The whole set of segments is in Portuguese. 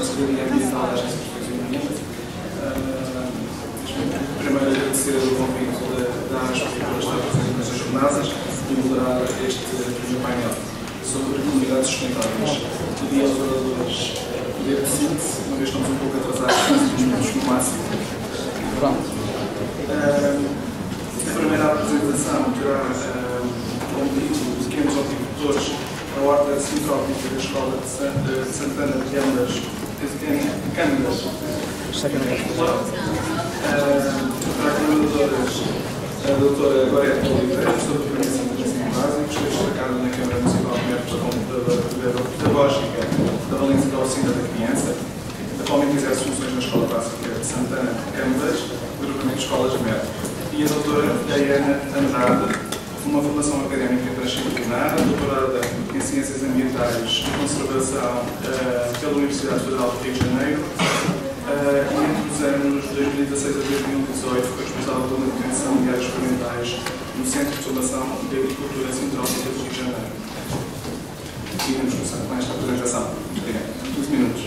da cidadania ambiental da Agência de Perfeccionamento. Primeiro, agradecer o convite da ASP por estar presente nestas jornadas e moderar este primeiro painel sobre comunidades sustentáveis. Pedi aos oradores poder de síntese, uma vez estamos um pouco atrasados, 5 minutos no máximo. Pronto. A primeira apresentação terá como título Pequenos Horticultores, a horta sintrópica da Escola de Santana de Cândidas. Para colaboradoras, a doutora Gorete Oliveira, sobre a prevenção dos ensino básico, foi destacada na Câmara Municipal de Mértola como cuidadora pedagógica da Valência da Oficina da Criança. Atualmente exerce funções na Escola Básica de Santana de Cândidas, do Agrupamento de Escolas de Mértola. E a doutora Diana Andrade, uma formação académica transdisciplinar, doutorada em Ciências Ambientais e Conservação pela Universidade Federal do Rio de Janeiro, e entre os anos 2016 a 2018 foi responsável pela manutenção de áreas experimentais no Centro de Formação de Agricultura Sintrópica do Rio de Janeiro. E vamos começar com esta apresentação. Obrigado. 15 minutos.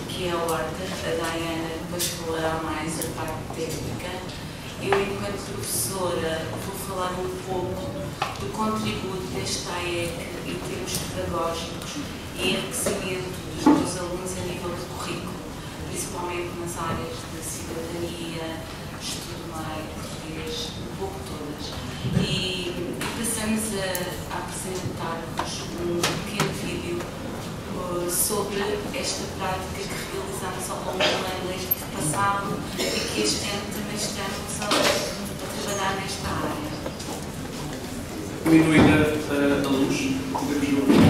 Que é a horta, a Diana depois falará mais a parte técnica. Eu, enquanto professora, vou falar um pouco do contributo desta AEC em termos pedagógicos e enriquecimento dos meus alunos a nível de currículo, principalmente nas áreas de cidadania, estudo meio, português, um pouco todas. E passamos a apresentar-vos um pequeno vídeo sobre esta prática que realizamos ao longo do ano letivo passado e que este ano também estamos a trabalhar nesta área. Diminuída a luz, podemos ver.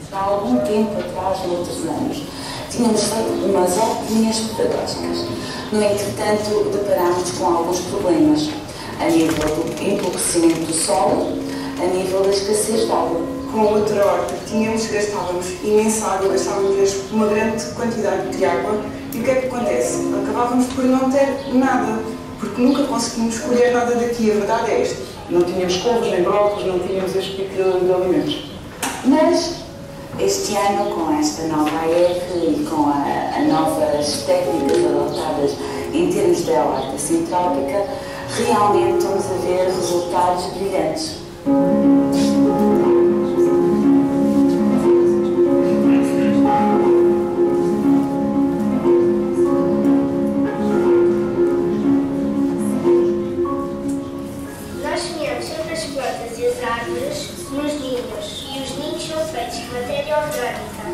Há algum tempo atrás, noutros anos, tínhamos feito umas opiniões pedagógicas. No entretanto, deparámos com alguns problemas a nível do empobrecimento do solo, a nível da escassez de água. Com a outra horta gastávamos imensa água, gastávamos uma grande quantidade de água e o que é que acontece? Acabávamos por não ter nada, porque nunca conseguimos colher nada daqui, a verdade é esta. Não tínhamos couves nem brócolis, não tínhamos este tipo de alimentos. Mas este ano, com esta nova AEC e com as novas técnicas adotadas em termos da horta sintrópica, realmente estamos a ver resultados brilhantes. Nós semeamos sempre as plantas e as árvores nos ninhos, e os ninhos são feitos de matéria orgânica.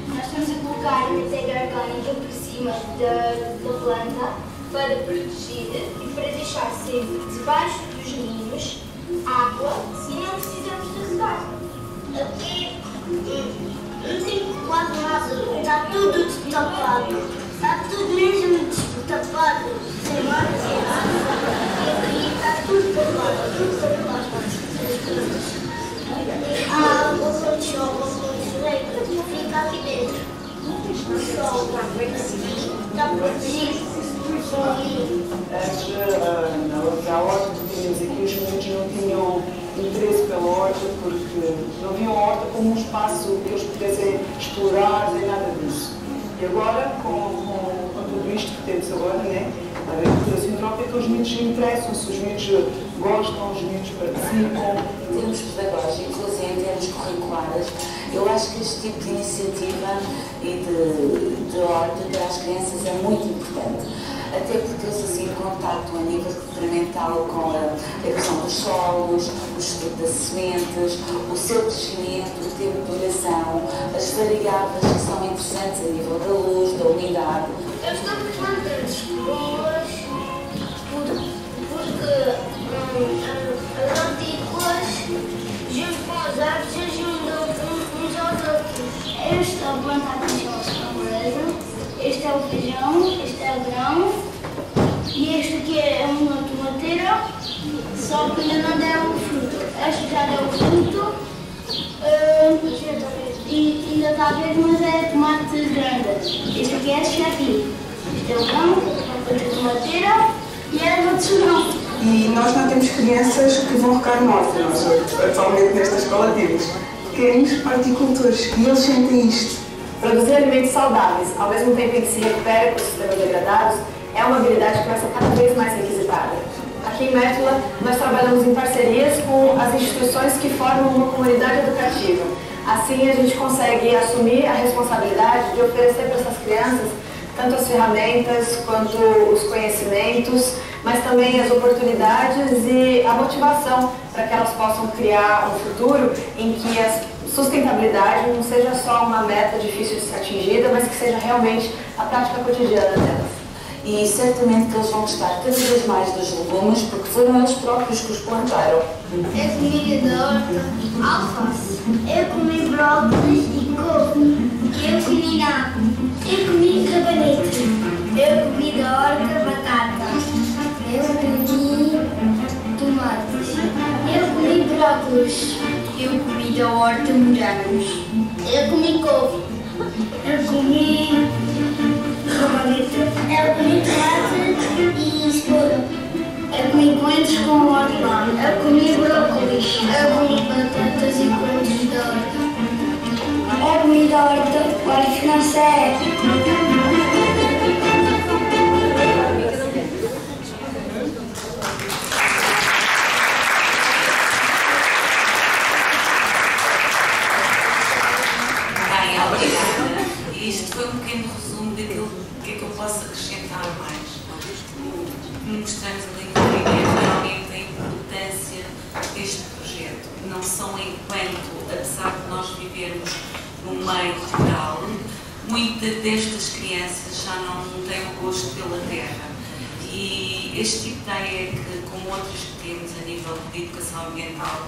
Nós estamos a colocar a matéria orgânica por cima da planta para proteger e para deixar sempre debaixo dos ninhos água e não precisamos de regar. Aqui não tem quase nada, está tudo tapado. Está tudo mesmo tapado, sem mar, sem água. Aqui está tudo tapado, tudo tapado. A água quando chove, quando chove, fica aqui dentro. O sol está protegido. Na horta que tínhamos aqui, os meninos não tinham interesse pela horta porque não viam a horta como um espaço que eles pudessem explorar, nem nada disso. E agora, com tudo isto que temos agora, né, a agricultura sintrópica, os meninos interessam-se, os meninos gostam, os meninos participam. Em termos pedagógicos e em termos curriculares, eu acho que este tipo de iniciativa e de horta para as crianças é muito importante. Até porque eles assim contactam a nível experimental com a questão dos solos, o estudo das sementes, o seu crescimento, o tempo de duração, as variáveis que são interessantes a nível da luz, da umidade. Eu estou plantando escolas porque as antípodas, junto com as árvores, ajudam uns aos outros. Eu estou a plantar cacholas com beleza. Este é o feijão, este é o grão e este aqui é uma tomateira, só que ainda não deu o fruto. Este já deu o fruto e ainda está verde, mas é tomate grande. Este aqui é este aqui. Este é o grão, a tomateira e a erva de surrão. E nós não temos crianças que vão regar no horto. Nós atualmente nesta escola temos pequenos horticultores e eles sentem isto. Produzir alimentos saudáveis, ao mesmo tempo em que se recupera ecossistemas degradados, é uma habilidade que vai ser cada vez mais requisitada. Aqui em Métula, nós trabalhamos em parcerias com as instituições que formam uma comunidade educativa. Assim, a gente consegue assumir a responsabilidade de oferecer para essas crianças tanto as ferramentas quanto os conhecimentos, mas também as oportunidades e a motivação para que elas possam criar um futuro em que a sustentabilidade não seja só uma meta difícil de ser atingida, mas que seja realmente a prática cotidiana delas. E certamente que eles vão gostar cada vez mais dos legumes, porque foram eles próprios que os plantaram. Eu comi da horta alface. Eu comi brócolis e couve. Eu comi nabo. Eu comi rabanete. Eu comi da horta batata. Eu comi tomates. Eu comi brócolis. Eu comi da horta morangos. Eu comi couve. Eu comi rabanete. Eu comi tomate e cebola. Eu comi coentros com hortelã. Eu comi brócolis. Eu comi batatas e coentros da horta. Eu comi da horta, olha que não sei. Isto foi um pequeno resumo daquilo que é que eu posso acrescentar mais. O que mostramos ali no vídeo é realmente a importância deste projeto. Não só enquanto, apesar de nós vivermos no meio rural, muitas destas crianças já não têm o gosto pela terra. E este tipo de AEC, como outros que temos a nível de educação ambiental,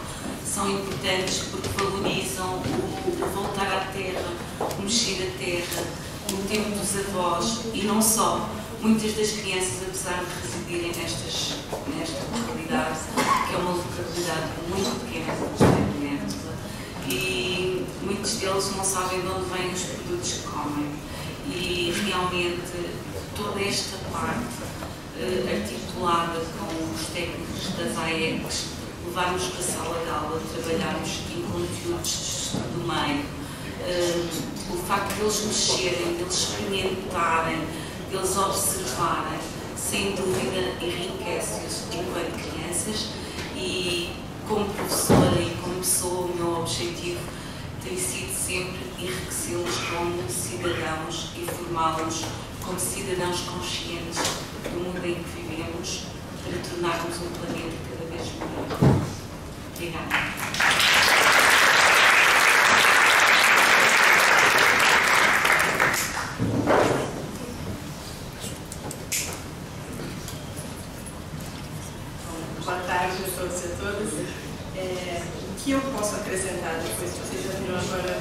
são importantes porque valorizam o voltar à terra, o mexer a terra, o tempo dos avós e não só. Muitas das crianças, apesar de residirem nesta localidade, que é uma localidade muito pequena de Métula, e muitos deles não sabem de onde vêm os produtos que comem. E realmente toda esta parte articulada com os técnicos das AECs, levarmos para a sala de aula, trabalharmos em conteúdos de estudo do meio, o facto de eles mexerem, de eles experimentarem, de eles observarem, sem dúvida enriquece-os enquanto crianças e como professora e como pessoa o meu objetivo tem sido sempre enriquecê-los como cidadãos e formá-los como cidadãos conscientes do mundo em que vivemos para tornarmos um planeta cada vez melhor. Obrigada. tarde a todos e a todas. O que eu posso acrescentar depois que vocês já viram agora,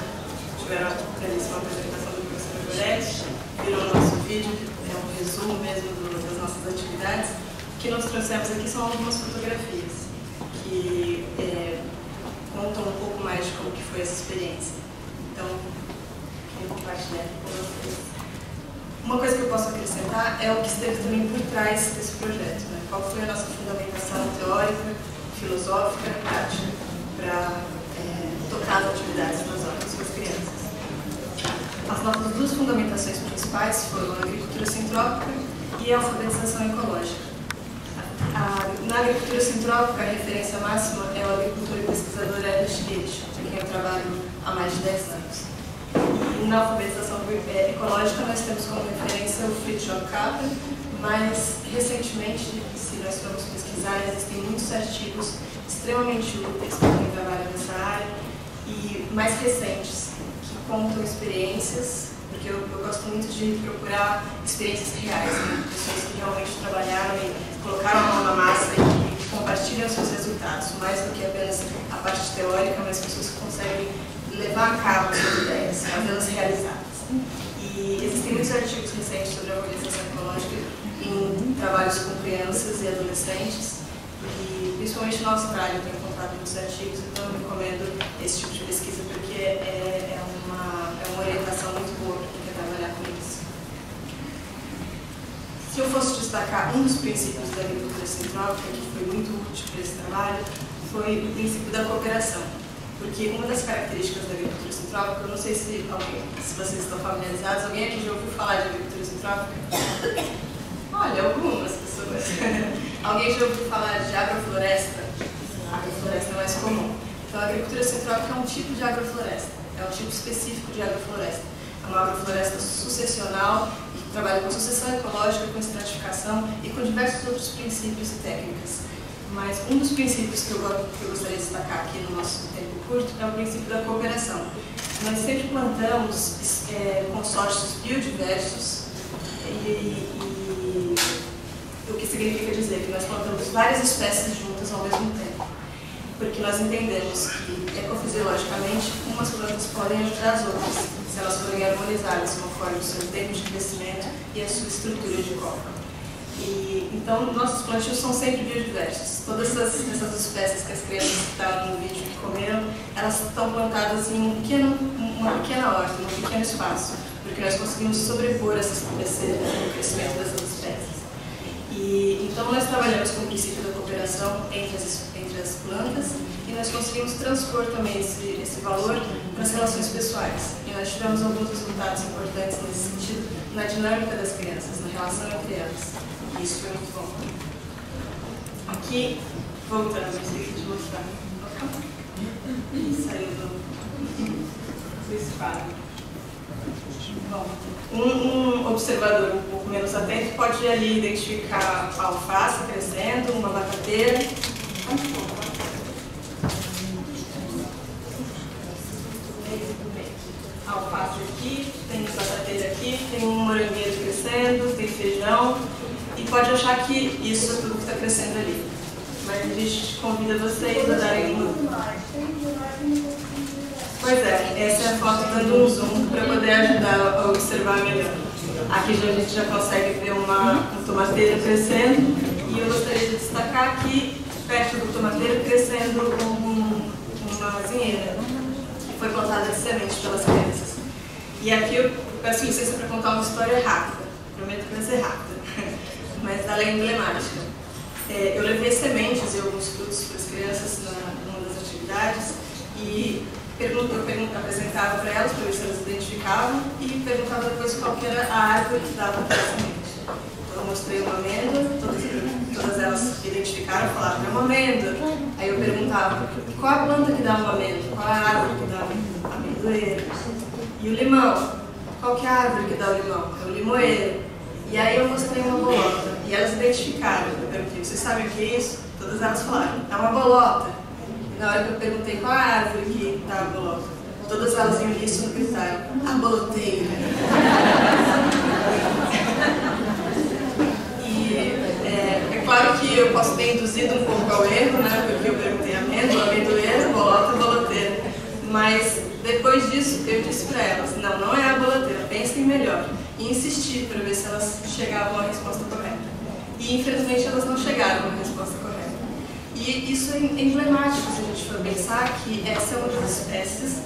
tiveram a belíssima apresentação do professor Goretti, viram o nosso vídeo, que é um resumo mesmo das nossas atividades. O que nós trouxemos aqui são algumas fotografias que contam um pouco mais de como que foi essa experiência. Então, queria compartilhar com vocês. Uma coisa que eu posso acrescentar é o que esteve também por trás desse projeto, né? Qual foi a nossa fundamentação teórica, filosófica e prática para tocar as atividades filosóficas com as crianças. As nossas duas fundamentações principais foram a agricultura sintrópica e a alfabetização ecológica. Na agricultura sintrópica, a referência máxima é o agricultor e pesquisador Hélio Schmidt, com quem eu trabalho há mais de 10 anos. E na alfabetização ecológica, nós temos como referência o Fritjof Capra, mas recentemente, se nós formos pesquisar, existem muitos artigos extremamente úteis para quem trabalha nessa área e mais recentes, que contam experiências, porque eu gosto muito de procurar experiências reais, né? Pessoas que realmente trabalharam e colocaram a mão na massa e compartilham seus resultados, mais do que apenas a parte teórica, mas pessoas que conseguem levar a cabo suas ideias, fazê-las realizadas. E existem muitos artigos recentes sobre a alfabetização ecológica em trabalhos com crianças e adolescentes, e principalmente na Austrália eu tenho encontrado muitos artigos, então eu recomendo esse tipo de pesquisa porque é uma orientação muito boa para quem quer trabalhar com isso. Se eu fosse destacar um dos princípios da agricultura sintrópica, que foi muito útil para esse trabalho, foi o princípio da cooperação. Porque uma das características da agricultura sintrópica, eu não sei se vocês estão familiarizados, alguém aqui já ouviu falar de agricultura sintrópica? Olha, algumas pessoas. Alguém já ouviu falar de agrofloresta? A agrofloresta é mais comum. Então, a agricultura sintrópica é um tipo de agrofloresta, é um tipo específico de agrofloresta. É uma agrofloresta sucessional que trabalha com sucessão ecológica, com estratificação e com diversos outros princípios e técnicas. Mas um dos princípios que eu gostaria de destacar aqui no nosso tempo curto é o princípio da cooperação. Nós sempre plantamos consórcios biodiversos e o que significa dizer que nós plantamos várias espécies juntas ao mesmo tempo. Porque nós entendemos que, ecofisiologicamente, umas plantas podem ajudar as outras, se elas forem harmonizadas conforme o seu tempo de crescimento e a sua estrutura de copa. Então, nossos plantios são sempre biodiversos. Todas essas espécies que as crianças citaram no vídeo que comeram, elas estão plantadas em uma pequena horta, em um pequeno espaço, porque nós conseguimos sobrepor esse crescimento dessas espécies. Então, nós trabalhamos com o princípio da cooperação entre as plantas e nós conseguimos transpor também esse valor para as relações pessoais. E nós tivemos alguns resultados importantes nesse sentido, na dinâmica das crianças, na relação entre elas. Isso foi muito bom. Aqui, voltando, eu esqueci de mostrar. Saiu do espaço. Bom, um observador um pouco menos atento pode ali identificar a alface crescendo, uma batateira. A alface aqui, tem batateira aqui, tem um morangueiro crescendo, tem feijão. E pode achar que isso é tudo que está crescendo ali. Mas a gente convida vocês a darem uma... Pois é, essa é a foto dando um zoom para poder ajudar a observar melhor. Aqui a gente já consegue ver um tomateiro crescendo. E eu gostaria de destacar aqui, perto do tomateiro, crescendo uma azinheira, que foi plantada de semente pelas crianças. E aqui eu peço licença para contar uma história rápida. Prometo que vai ser rápida. Mas além emblemática. Eu levei sementes e alguns frutos para as crianças numa das atividades e eu apresentava para elas, para ver se elas identificavam, e perguntava depois qual que era a árvore que dava aquela semente. Então eu mostrei uma amêndoa, todas elas identificaram, falaram que é uma amêndoa. Aí eu perguntava, qual a planta que dá uma amêndoa? Qual a árvore que dá uma amendoeira? E o limão? Qual que é a árvore que dá o limão? É o limoeiro. E aí eu mostrei uma bolota, e elas identificaram. Eu perguntei, vocês sabem o que é isso? Todas elas falaram, é uma bolota. E na hora que eu perguntei qual a árvore que dá a bolota, todas elas viam isso e gritaram, a boloteira. E Claro que eu posso ter induzido um pouco ao erro, né? Porque eu perguntei amêndoa, amendoeira, bolota, boloteira. Mas depois disso eu disse para elas, não é a boloteira, pensem melhor. E insisti para ver se elas chegavam à resposta correta. E infelizmente elas não chegaram à resposta correta. E isso é emblemático se a gente for pensar que essa é uma das espécies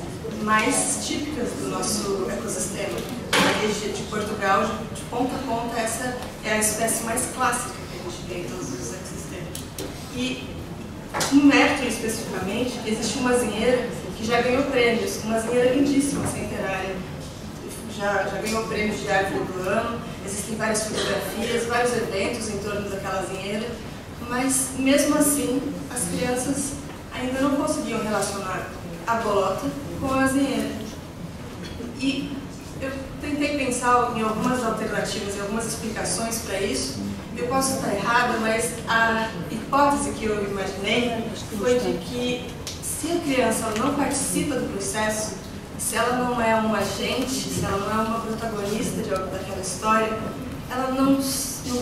mais típicas do nosso ecossistema. Na região de Portugal, de ponta a ponta, essa é a espécie mais clássica que a gente tem em todos os ecossistemas. E no Mértola, especificamente, existe uma azinheira que já ganhou prêmios, uma azinheira lindíssima, centenária, já ganhou prêmios de árvore do ano, existem várias fotografias, vários eventos em torno daquela azinheira, mas mesmo assim as crianças ainda não conseguiam relacionar a bolota com a azinheira. E eu tentei pensar em algumas alternativas e algumas explicações para isso. Eu posso estar errada, mas a hipótese que eu imaginei foi de que se a criança não participa do processo, se ela não é um agente, se ela não é uma protagonista daquela história, ela não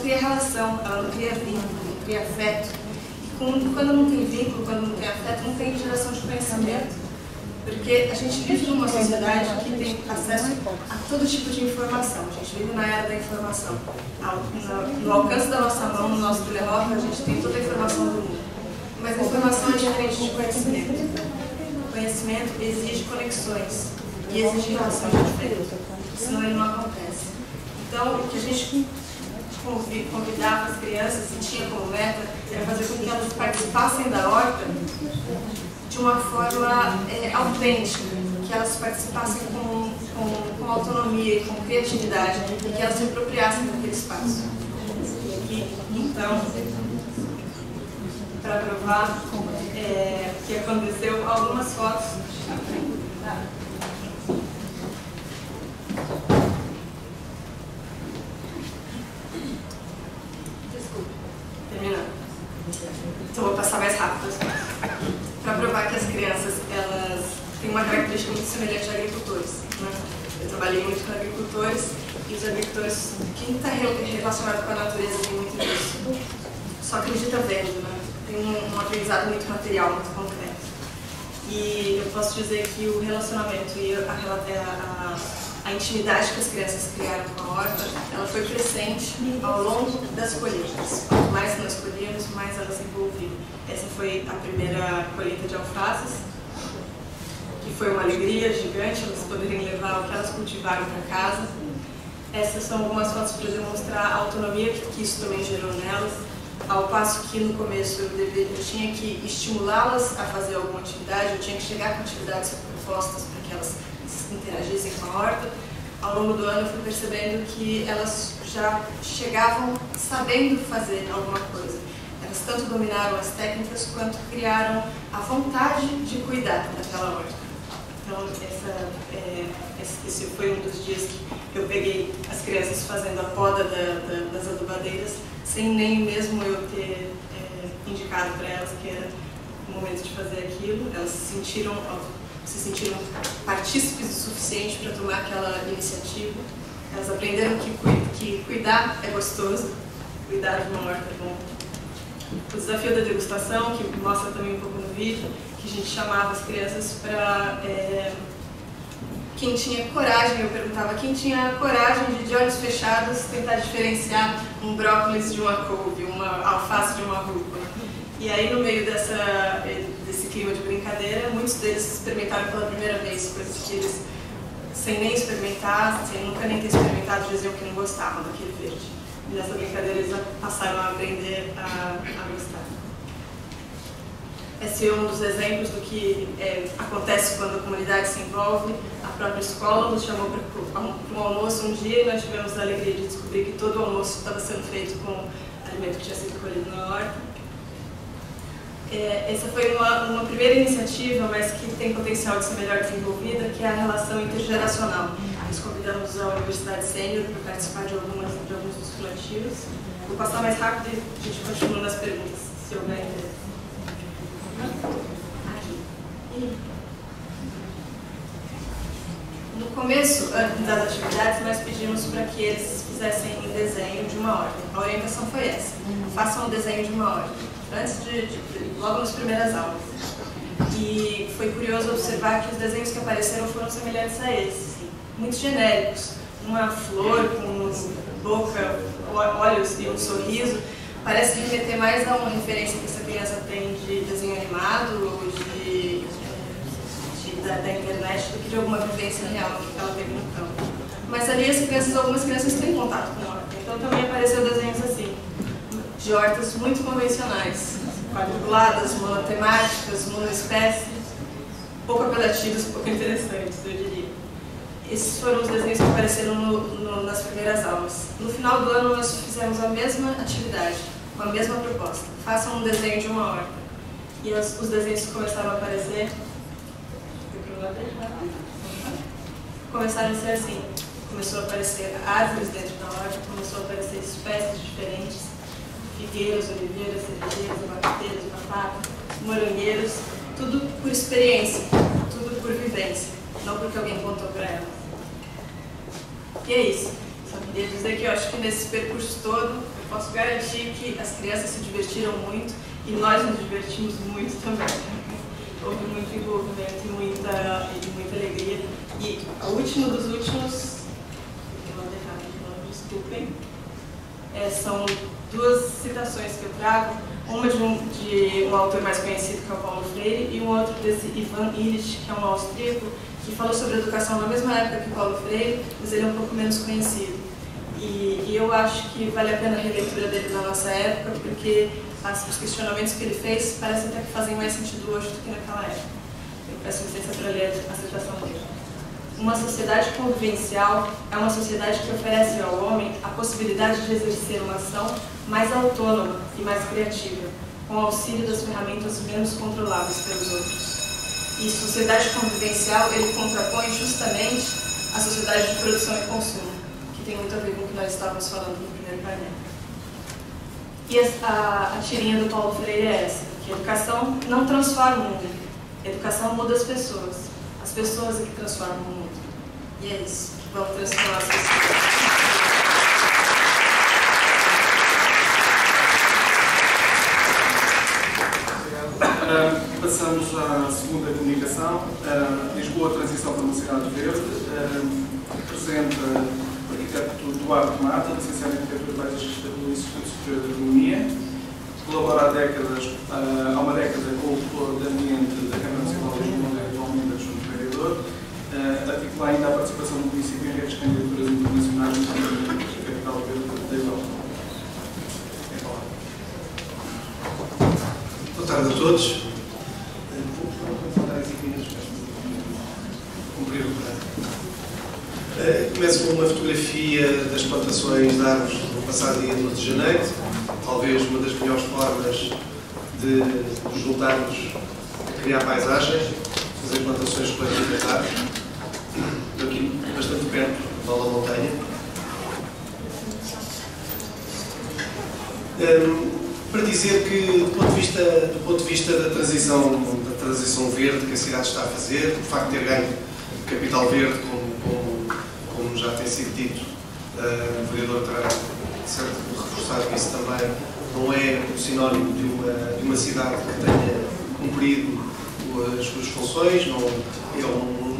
cria relação, ela não cria vínculo, não cria afeto. E quando não tem vínculo, quando não tem afeto, não tem geração de conhecimento. Porque a gente vive numa sociedade que tem acesso a todo tipo de informação. A gente vive na era da informação. No alcance da nossa mão, no nosso telemóvel, a gente tem toda a informação do mundo. Mas a informação é diferente de conhecimento. Conhecimento exige conexões e exige relação diferente, senão ele não acontece. Então, o que a gente convidava as crianças e tinha como meta era fazer com que elas participassem da horta de uma forma autêntica, que elas participassem com autonomia e com criatividade e que elas se apropriassem daquele espaço. E, então, para provar o que aconteceu, algumas fotos. Desculpa, terminando. Então vou passar mais rápido as coisas. Para provar que as crianças elas têm uma característica muito semelhante a agricultores. Né? Eu trabalhei muito com agricultores e os agricultores, quem está relacionado com a natureza tem muito disso. Só acredita vendo, né? Tem um aprendizado muito material, muito concreto. E eu posso dizer que o relacionamento e a intimidade que as crianças criaram com a horta, ela foi crescente ao longo das colheitas. Quanto mais nós colhíamos, mais elas se envolviam. Essa foi a primeira colheita de alfaces, que foi uma alegria gigante, elas poderem levar o que elas cultivaram para casa. Essas são algumas fotos para demonstrar a autonomia que isso também gerou nelas, ao passo que no começo eu tinha que estimulá-las a fazer alguma atividade, eu tinha que chegar com atividades propostas para que elas interagissem com a horta. Ao longo do ano eu fui percebendo que elas já chegavam sabendo fazer alguma coisa. Elas tanto dominaram as técnicas quanto criaram a vontade de cuidar daquela horta. Então esse foi um dos dias que eu peguei as crianças fazendo a poda das adubadeiras sem nem mesmo eu ter indicado para elas que era o momento de fazer aquilo. Elas se sentiram partícipes o suficiente para tomar aquela iniciativa. Elas aprenderam que cuidar é gostoso, cuidar de uma horta é bom. O desafio da degustação, que mostra também um pouco no vídeo, que a gente chamava as crianças para... quem tinha coragem, eu perguntava, quem tinha coragem de olhos fechados tentar diferenciar um brócolis de uma couve, uma alface de uma rúcula. E aí no meio desse clima de brincadeira, muitos deles experimentaram pela primeira vez, coisas que eles, sem nem experimentar, sem nunca nem ter experimentado, diziam que não gostavam daquele verde. E nessa brincadeira eles passaram a aprender a gostar. Esse é um dos exemplos do que acontece quando a comunidade se envolve. A própria escola nos chamou para um almoço um dia e nós tivemos a alegria de descobrir que todo o almoço estava sendo feito com alimento que tinha sido colhido na horta. Essa foi uma primeira iniciativa, mas que tem potencial de ser melhor desenvolvida, que é a relação intergeracional. Nós convidamos a Universidade Sênior para participar de alguns dos planos. Vou passar mais rápido e a gente continua nas perguntas, se houver interesse. Aqui. No começo das atividades, nós pedimos para que eles fizessem em desenho de uma ordem. A orientação foi essa: façam um desenho de uma ordem, logo nas primeiras aulas. E foi curioso observar que os desenhos que apareceram foram semelhantes a esses, muito genéricos. Uma flor com boca, olhos e um sorriso, parece remeter mais a uma referência que essa criança tem de desenho animado ou da internet do que de alguma vivência real que ela teve no campo. Mas ali algumas crianças têm contato com a horta, então também apareceu desenhos assim, de hortas muito convencionais, quadriculadas, monotemáticas, monoespécies, pouco apelativas, pouco interessantes, eu diria. Esses foram os desenhos que apareceram nas primeiras aulas. No final do ano, nós fizemos a mesma atividade, com a mesma proposta. Façam um desenho de uma horta. E os desenhos começaram a aparecer... Começaram a ser assim. Começou a aparecer árvores dentro da horta, começou a aparecer espécies diferentes, figueiros, oliveiras, cerejeiras, abacateiras, batata, morangueiros, tudo por experiência, tudo por vivência, não porque alguém contou para ela. E é isso. Só queria dizer que eu acho que nesse percurso todo, eu posso garantir que as crianças se divertiram muito e nós nos divertimos muito também. Houve muito envolvimento e muita alegria. E o último dos últimos, desculpem, são duas citações que eu trago, uma de um autor mais conhecido, que é o Paulo Freire, e um outro desse Ivan Illich, que é um austríaco, que falou sobre educação na mesma época que Paulo Freire, mas ele é um pouco menos conhecido. E eu acho que vale a pena a releitura dele na nossa época, porque os questionamentos que ele fez parecem até que fazem mais sentido hoje do que naquela época. Eu peço licença para ler a citação dele. Uma sociedade convivencial é uma sociedade que oferece ao homem a possibilidade de exercer uma ação mais autônoma e mais criativa, com o auxílio das ferramentas menos controláveis pelos outros. E sociedade convivencial, ele contrapõe justamente a sociedade de produção e consumo, que tem muito a ver com o que nós estávamos falando no primeiro painel. E a tirinha do Paulo Freire é essa, que a educação não transforma o mundo, a educação muda as pessoas é que transformam o mundo. E é isso, vamos transformar as pessoas. Passamos à segunda comunicação. Lisboa, transição para uma cidade verde. Apresenta o arquiteto Duarte Mata, licenciado em Arquitetura, Paisagismo do Instituto Superior de Economia. Colabora há uma década com o doutor de Ambiente da Câmara Municipal de Lisboa, atualmente adjunto vereador. Articula ainda a participação do município em redes de candidaturas internacionais no Parlamento da Capital Verde da Europa. Boa tarde a todos. Começo com uma fotografia das plantações de árvores no passado dia 12 de janeiro, talvez uma das melhores formas de nos juntarmos a criar paisagens, fazer plantações coletivas de árvores. Estou aqui bastante perto da Alta Montanha. Para dizer que, do ponto de vista da transição verde que a cidade está a fazer, o facto de ter ganho capital verde, como já tem sido dito, o vereador terá certo reforçado que isso também não é um sinónimo de uma cidade que tenha cumprido as suas funções, não é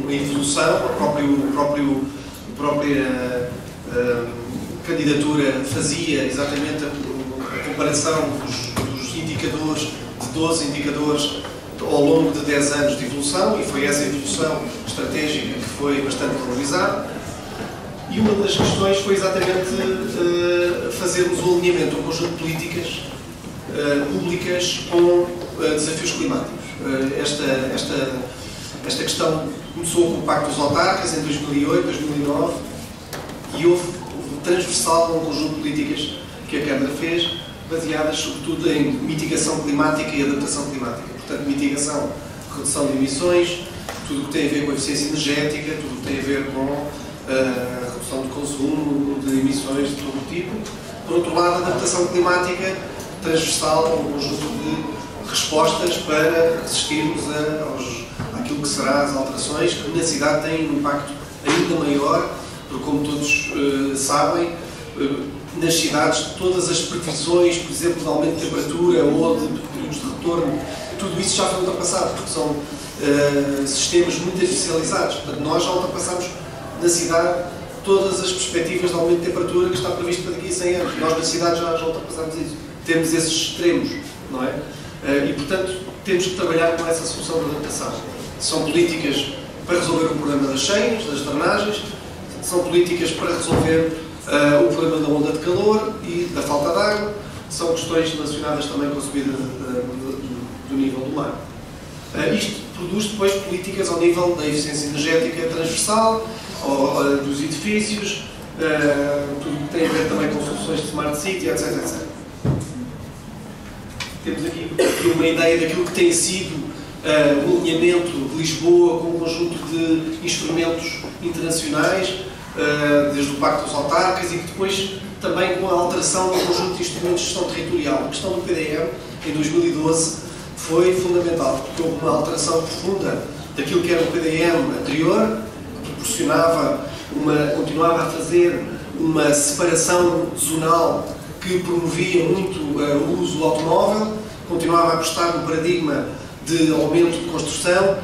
uma evolução. A própria candidatura fazia exatamente a comparação dos indicadores, de 12 indicadores ao longo de 10 anos de evolução, e foi essa evolução estratégica que foi bastante valorizada. E uma das questões foi exatamente fazermos o alinhamento de um conjunto de políticas públicas com desafios climáticos. Esta questão começou com o Pacto dos Autarcas em 2008, 2009, e houve transversal a um conjunto de políticas que a Câmara fez, baseadas sobretudo em mitigação climática e adaptação climática. Portanto, mitigação, redução de emissões, tudo o que tem a ver com a eficiência energética, tudo o que tem a ver com redução de consumo, de emissões de todo o tipo. Por outro lado, a adaptação climática transversal a um conjunto de respostas para resistirmos àquilo que serão as alterações, que na cidade têm um impacto ainda maior, porque, como todos sabem, nas cidades, todas as previsões, por exemplo, de aumento de temperatura ou de períodos de retorno, tudo isso já foi ultrapassado, porque são sistemas muito especializados. Portanto, nós já ultrapassamos na cidade todas as perspectivas de aumento de temperatura que está previsto para daqui a 100 anos. Nós na cidade já ultrapassamos isso. Temos esses extremos, não é? E, portanto, temos que trabalhar com essa solução de adaptação. São políticas para resolver o problema das cheias, das drenagens, são políticas para resolver o problema da onda de calor e da falta de água, são questões relacionadas também com a subida do nível do mar. Isto produz depois políticas ao nível da eficiência energética transversal, dos edifícios, tudo que tem a ver também com soluções de Smart City, etc. etc. Temos aqui uma ideia daquilo que tem sido o alinhamento de Lisboa com um conjunto de instrumentos internacionais, desde o Pacto dos Autarcas e que depois também com a alteração do conjunto de instrumentos de gestão territorial. A questão do PDM, em 2012, foi fundamental, porque houve uma alteração profunda daquilo que era o PDM anterior, que proporcionava continuava a fazer uma separação zonal que promovia muito o uso do automóvel, continuava a apostar no paradigma de aumento de construção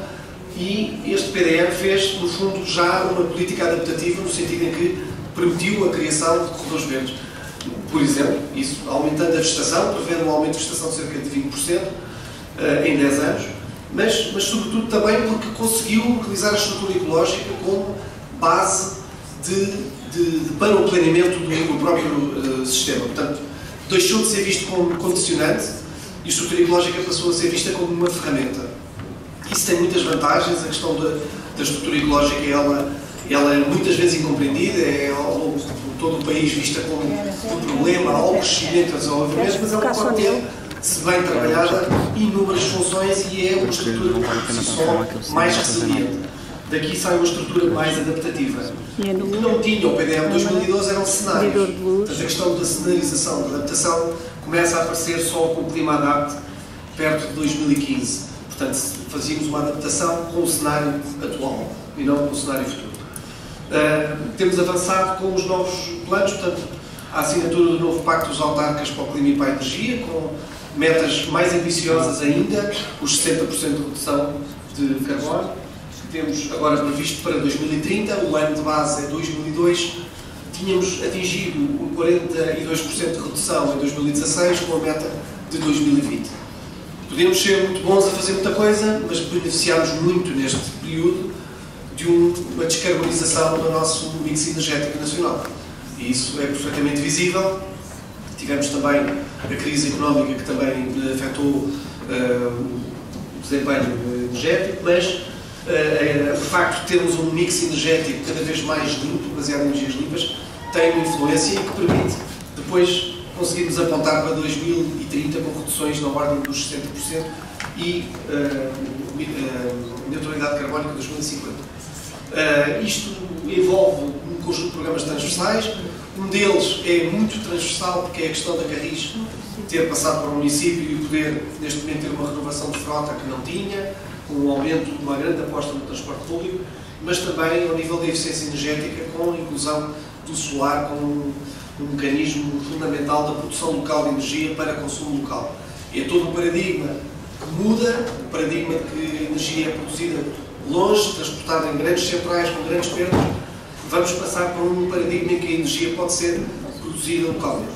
e este PDM fez, no fundo, já uma política adaptativa no sentido em que permitiu a criação de corredores verdes. Por exemplo, isso aumentando a vegetação, prevendo um aumento de vegetação de cerca de 20% em 10 anos, mas sobretudo também porque conseguiu utilizar a estrutura ecológica como base para o planeamento do próprio sistema. Portanto, deixou de ser visto como condicionante e a estrutura ecológica passou a ser vista como uma ferramenta. Isso tem muitas vantagens. A questão da estrutura ecológica ela é muitas vezes incompreendida, é ao longo de todo o país vista como um problema ao crescimento e ao desenvolvimento, mas ela pode ter, se bem trabalhada, inúmeras funções e é uma estrutura por si só mais resiliente. Daqui sai uma estrutura mais adaptativa. O que não tinha o PDM 2012 eram cenários. Portanto, a questão da cenarização, da adaptação, começa a aparecer só com o Clima Adapt perto de 2015. Portanto, fazíamos uma adaptação com o cenário atual e não com o cenário futuro. Temos avançado com os novos planos, portanto, a assinatura do novo Pacto dos Autarcas para o Clima e para a Energia, com metas mais ambiciosas ainda, os 60% de redução de carbono. Temos agora previsto para 2030, o ano de base é 2002, tínhamos atingido 42% de redução em 2016 com a meta de 2020. Podemos ser muito bons a fazer muita coisa, mas beneficiamos muito neste período de uma descarbonização do nosso mix energético nacional. E isso é perfeitamente visível. Tivemos também a crise económica que também afetou o desempenho energético, mas o facto de termos um mix energético cada vez mais limpo, baseado em energias limpas, tem uma influência que permite depois conseguirmos apontar para 2030 com reduções na ordem dos 60% e neutralidade carbónica em 2050. Isto envolve um conjunto de programas transversais. Um deles é muito transversal, porque é a questão da Carris ter passado para o município e poder, neste momento, ter uma renovação de frota que não tinha, com um aumento, uma grande aposta no transporte público, mas também ao nível da eficiência energética, com a inclusão do solar como um mecanismo fundamental da produção local de energia para consumo local. É todo um paradigma que muda, um paradigma de que a energia é produzida longe, transportada em grandes centrais com grandes perdas. Vamos passar para um paradigma em que a energia pode ser produzida localmente.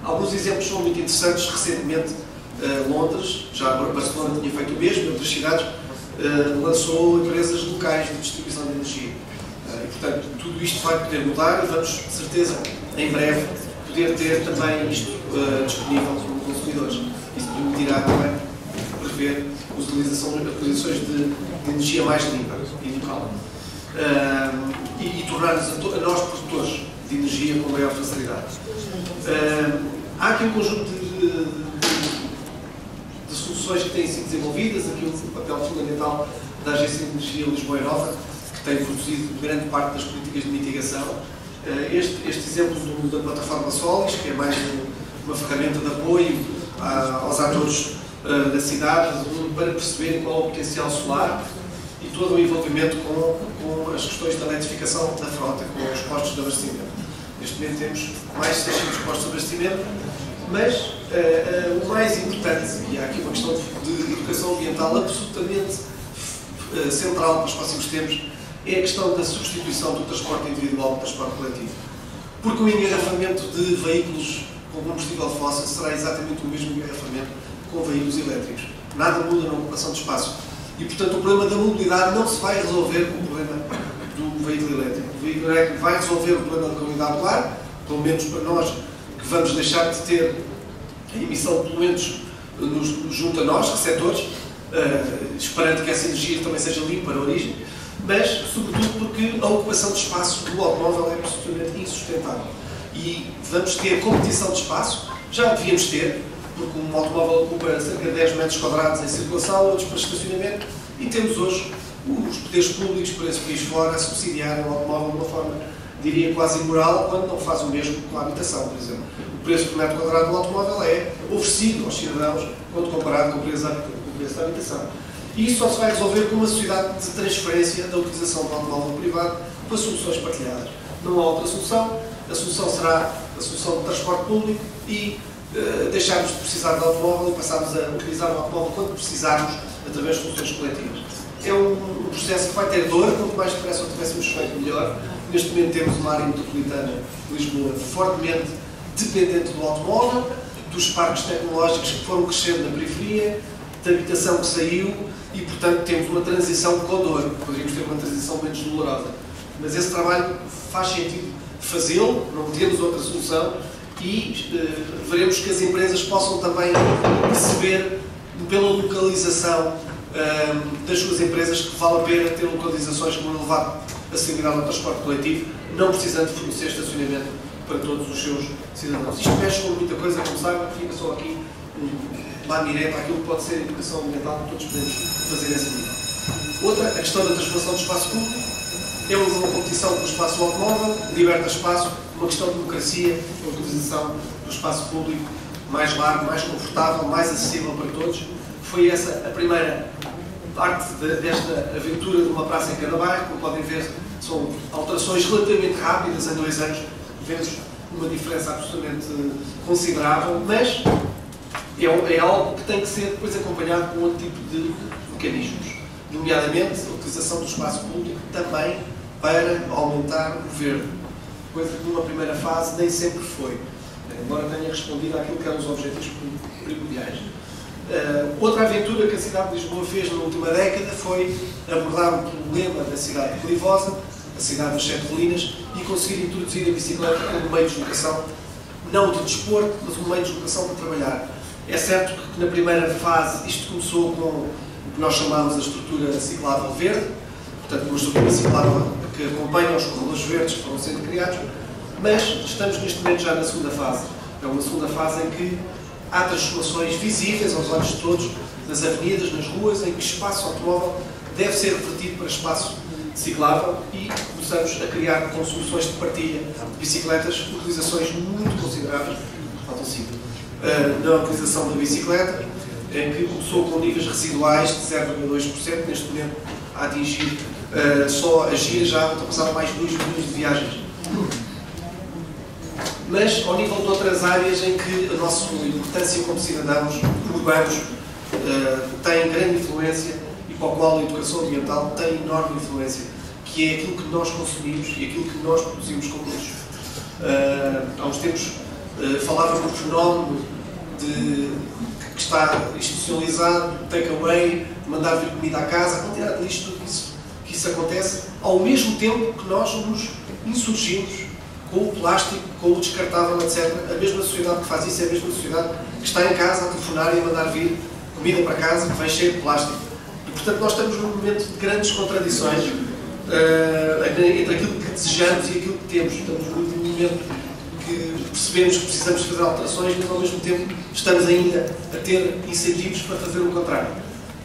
Alguns exemplos são muito interessantes. Recentemente, Londres, já agora Barcelona tinha feito o mesmo, em outras cidades, lançou empresas locais de distribuição de energia. E, portanto, tudo isto vai poder mudar e vamos, de certeza, em breve, poder ter também isto disponível para os consumidores. Isso permitirá também prever utilizações de energia mais limpa e local. E tornar-nos a nós produtores de energia com maior facilidade. Há aqui um conjunto de soluções que têm sido desenvolvidas, aqui um papel fundamental da Agência de Energia Lisboa e Nova, que tem produzido grande parte das políticas de mitigação. Este exemplo da plataforma Solis, que é mais uma ferramenta de apoio aos atores da cidade para perceberem qual é o potencial solar e todo o envolvimento com as questões da eletrificação da frota, com os postos de abastecimento. Neste momento temos mais de 600 postos de abastecimento, mas o mais importante, e há aqui uma questão de educação ambiental absolutamente central para os próximos tempos, é a questão da substituição do transporte individual pelo transporte coletivo. Porque o engarrafamento de veículos com combustível fóssil será exatamente o mesmo engarrafamento com veículos elétricos. Nada muda na ocupação de espaço. E, portanto, o problema da mobilidade não se vai resolver com o problema do veículo elétrico. O veículo elétrico vai resolver o problema da qualidade do ar, pelo menos para nós que vamos deixar de ter a emissão de poluentes junto a nós, receptores, esperando que essa energia também seja limpa para a origem, mas, sobretudo, porque a ocupação de espaço do automóvel é absolutamente insustentável. E vamos ter competição de espaço, já devíamos ter, porque um automóvel ocupa cerca de 10 metros quadrados em circulação, outros para estacionamento, e temos hoje os poderes públicos por esse país fora a subsidiar o automóvel de uma forma, diria, quase imoral, quando não faz o mesmo com a habitação, por exemplo. O preço por metro quadrado do automóvel é oferecido aos cidadãos quando comparado com o preço da habitação. E isso só se vai resolver com uma sociedade de transferência da utilização do automóvel privado para soluções partilhadas. Não há outra solução. A solução será a solução do transporte público e deixarmos de precisar do automóvel e passarmos a utilizar o automóvel quando precisarmos, através de soluções coletivas. É um processo que vai ter dor, quanto mais depressa o tivéssemos feito, melhor. Neste momento temos uma área metropolitana de Lisboa fortemente dependente do automóvel, dos parques tecnológicos que foram crescendo na periferia, da habitação que saiu e, portanto, temos uma transição com dor. Poderíamos ter uma transição menos dolorosa. Mas esse trabalho faz sentido fazê-lo, não temos outra solução e veremos que as empresas possam também perceber, pela localização das suas empresas, que vale a pena ter localizações com uma elevada acessibilidade ao transporte coletivo, não precisando de fornecer estacionamento para todos os seus cidadãos. Isto mexe com muita coisa, como sabem, fica só aqui uma mireta àquilo que pode ser a educação ambiental que todos podemos fazer nessa nível. Outra, a questão da transformação do espaço público, é uma competição com o espaço automóvel, liberta espaço, uma questão de democracia, a utilização do espaço público mais largo, mais confortável, mais acessível para todos. Foi essa a primeira parte desta aventura de uma praça em cada bairro. Como podem ver, são alterações relativamente rápidas, em 2 anos vemos uma diferença absolutamente considerável, mas é algo que tem que ser depois acompanhado com outro tipo de mecanismos, nomeadamente a utilização do espaço público também para aumentar o verde, coisa que numa primeira fase nem sempre foi, embora tenha respondido àquilo que eram os objetivos primordiais. Outra aventura que a cidade de Lisboa fez na última década foi abordar o problema da cidade perigosa, a cidade das 7 colinas, e conseguir introduzir a bicicleta como meio de deslocação, não de desporto, mas um meio de deslocação para trabalhar. É certo que na primeira fase isto começou com o que nós chamamos a estrutura ciclável verde, portanto uma estrutura ciclável que acompanha os corredores verdes que foram sendo criados, mas estamos neste momento já na segunda fase. É uma segunda fase em que há transformações visíveis aos olhos de todos, nas avenidas, nas ruas, em que espaço automóvel deve ser revertido para espaço ciclável e começamos a criar com soluções de partilha de bicicletas, utilizações muito consideráveis, faltam 5, na utilização da bicicleta, em que começou com níveis residuais de 0,2%, neste momento a atingir só a gira já ultrapassaram mais de 2 milhões de viagens. Mas ao nível de outras áreas em que a nossa importância como cidadãos urbanos tem grande influência e para o qual a educação ambiental tem enorme influência, que é aquilo que nós consumimos e aquilo que nós produzimos como lixo. Há uns tempos falava de um fenómeno que está institucionalizado, take-away, mandar vir comida à casa, a quantidade de lixo, tudo isso, que isso acontece, ao mesmo tempo que nós nos insurgimos com o plástico, com o descartável, etc. A mesma sociedade que faz isso é a mesma sociedade que está em casa a telefonar e a mandar vir comida para casa que vem cheio de plástico. E, portanto, nós estamos num momento de grandes contradições entre aquilo que desejamos e aquilo que temos. Estamos num momento que percebemos que precisamos fazer alterações, mas ao mesmo tempo estamos ainda a ter incentivos para fazer o contrário.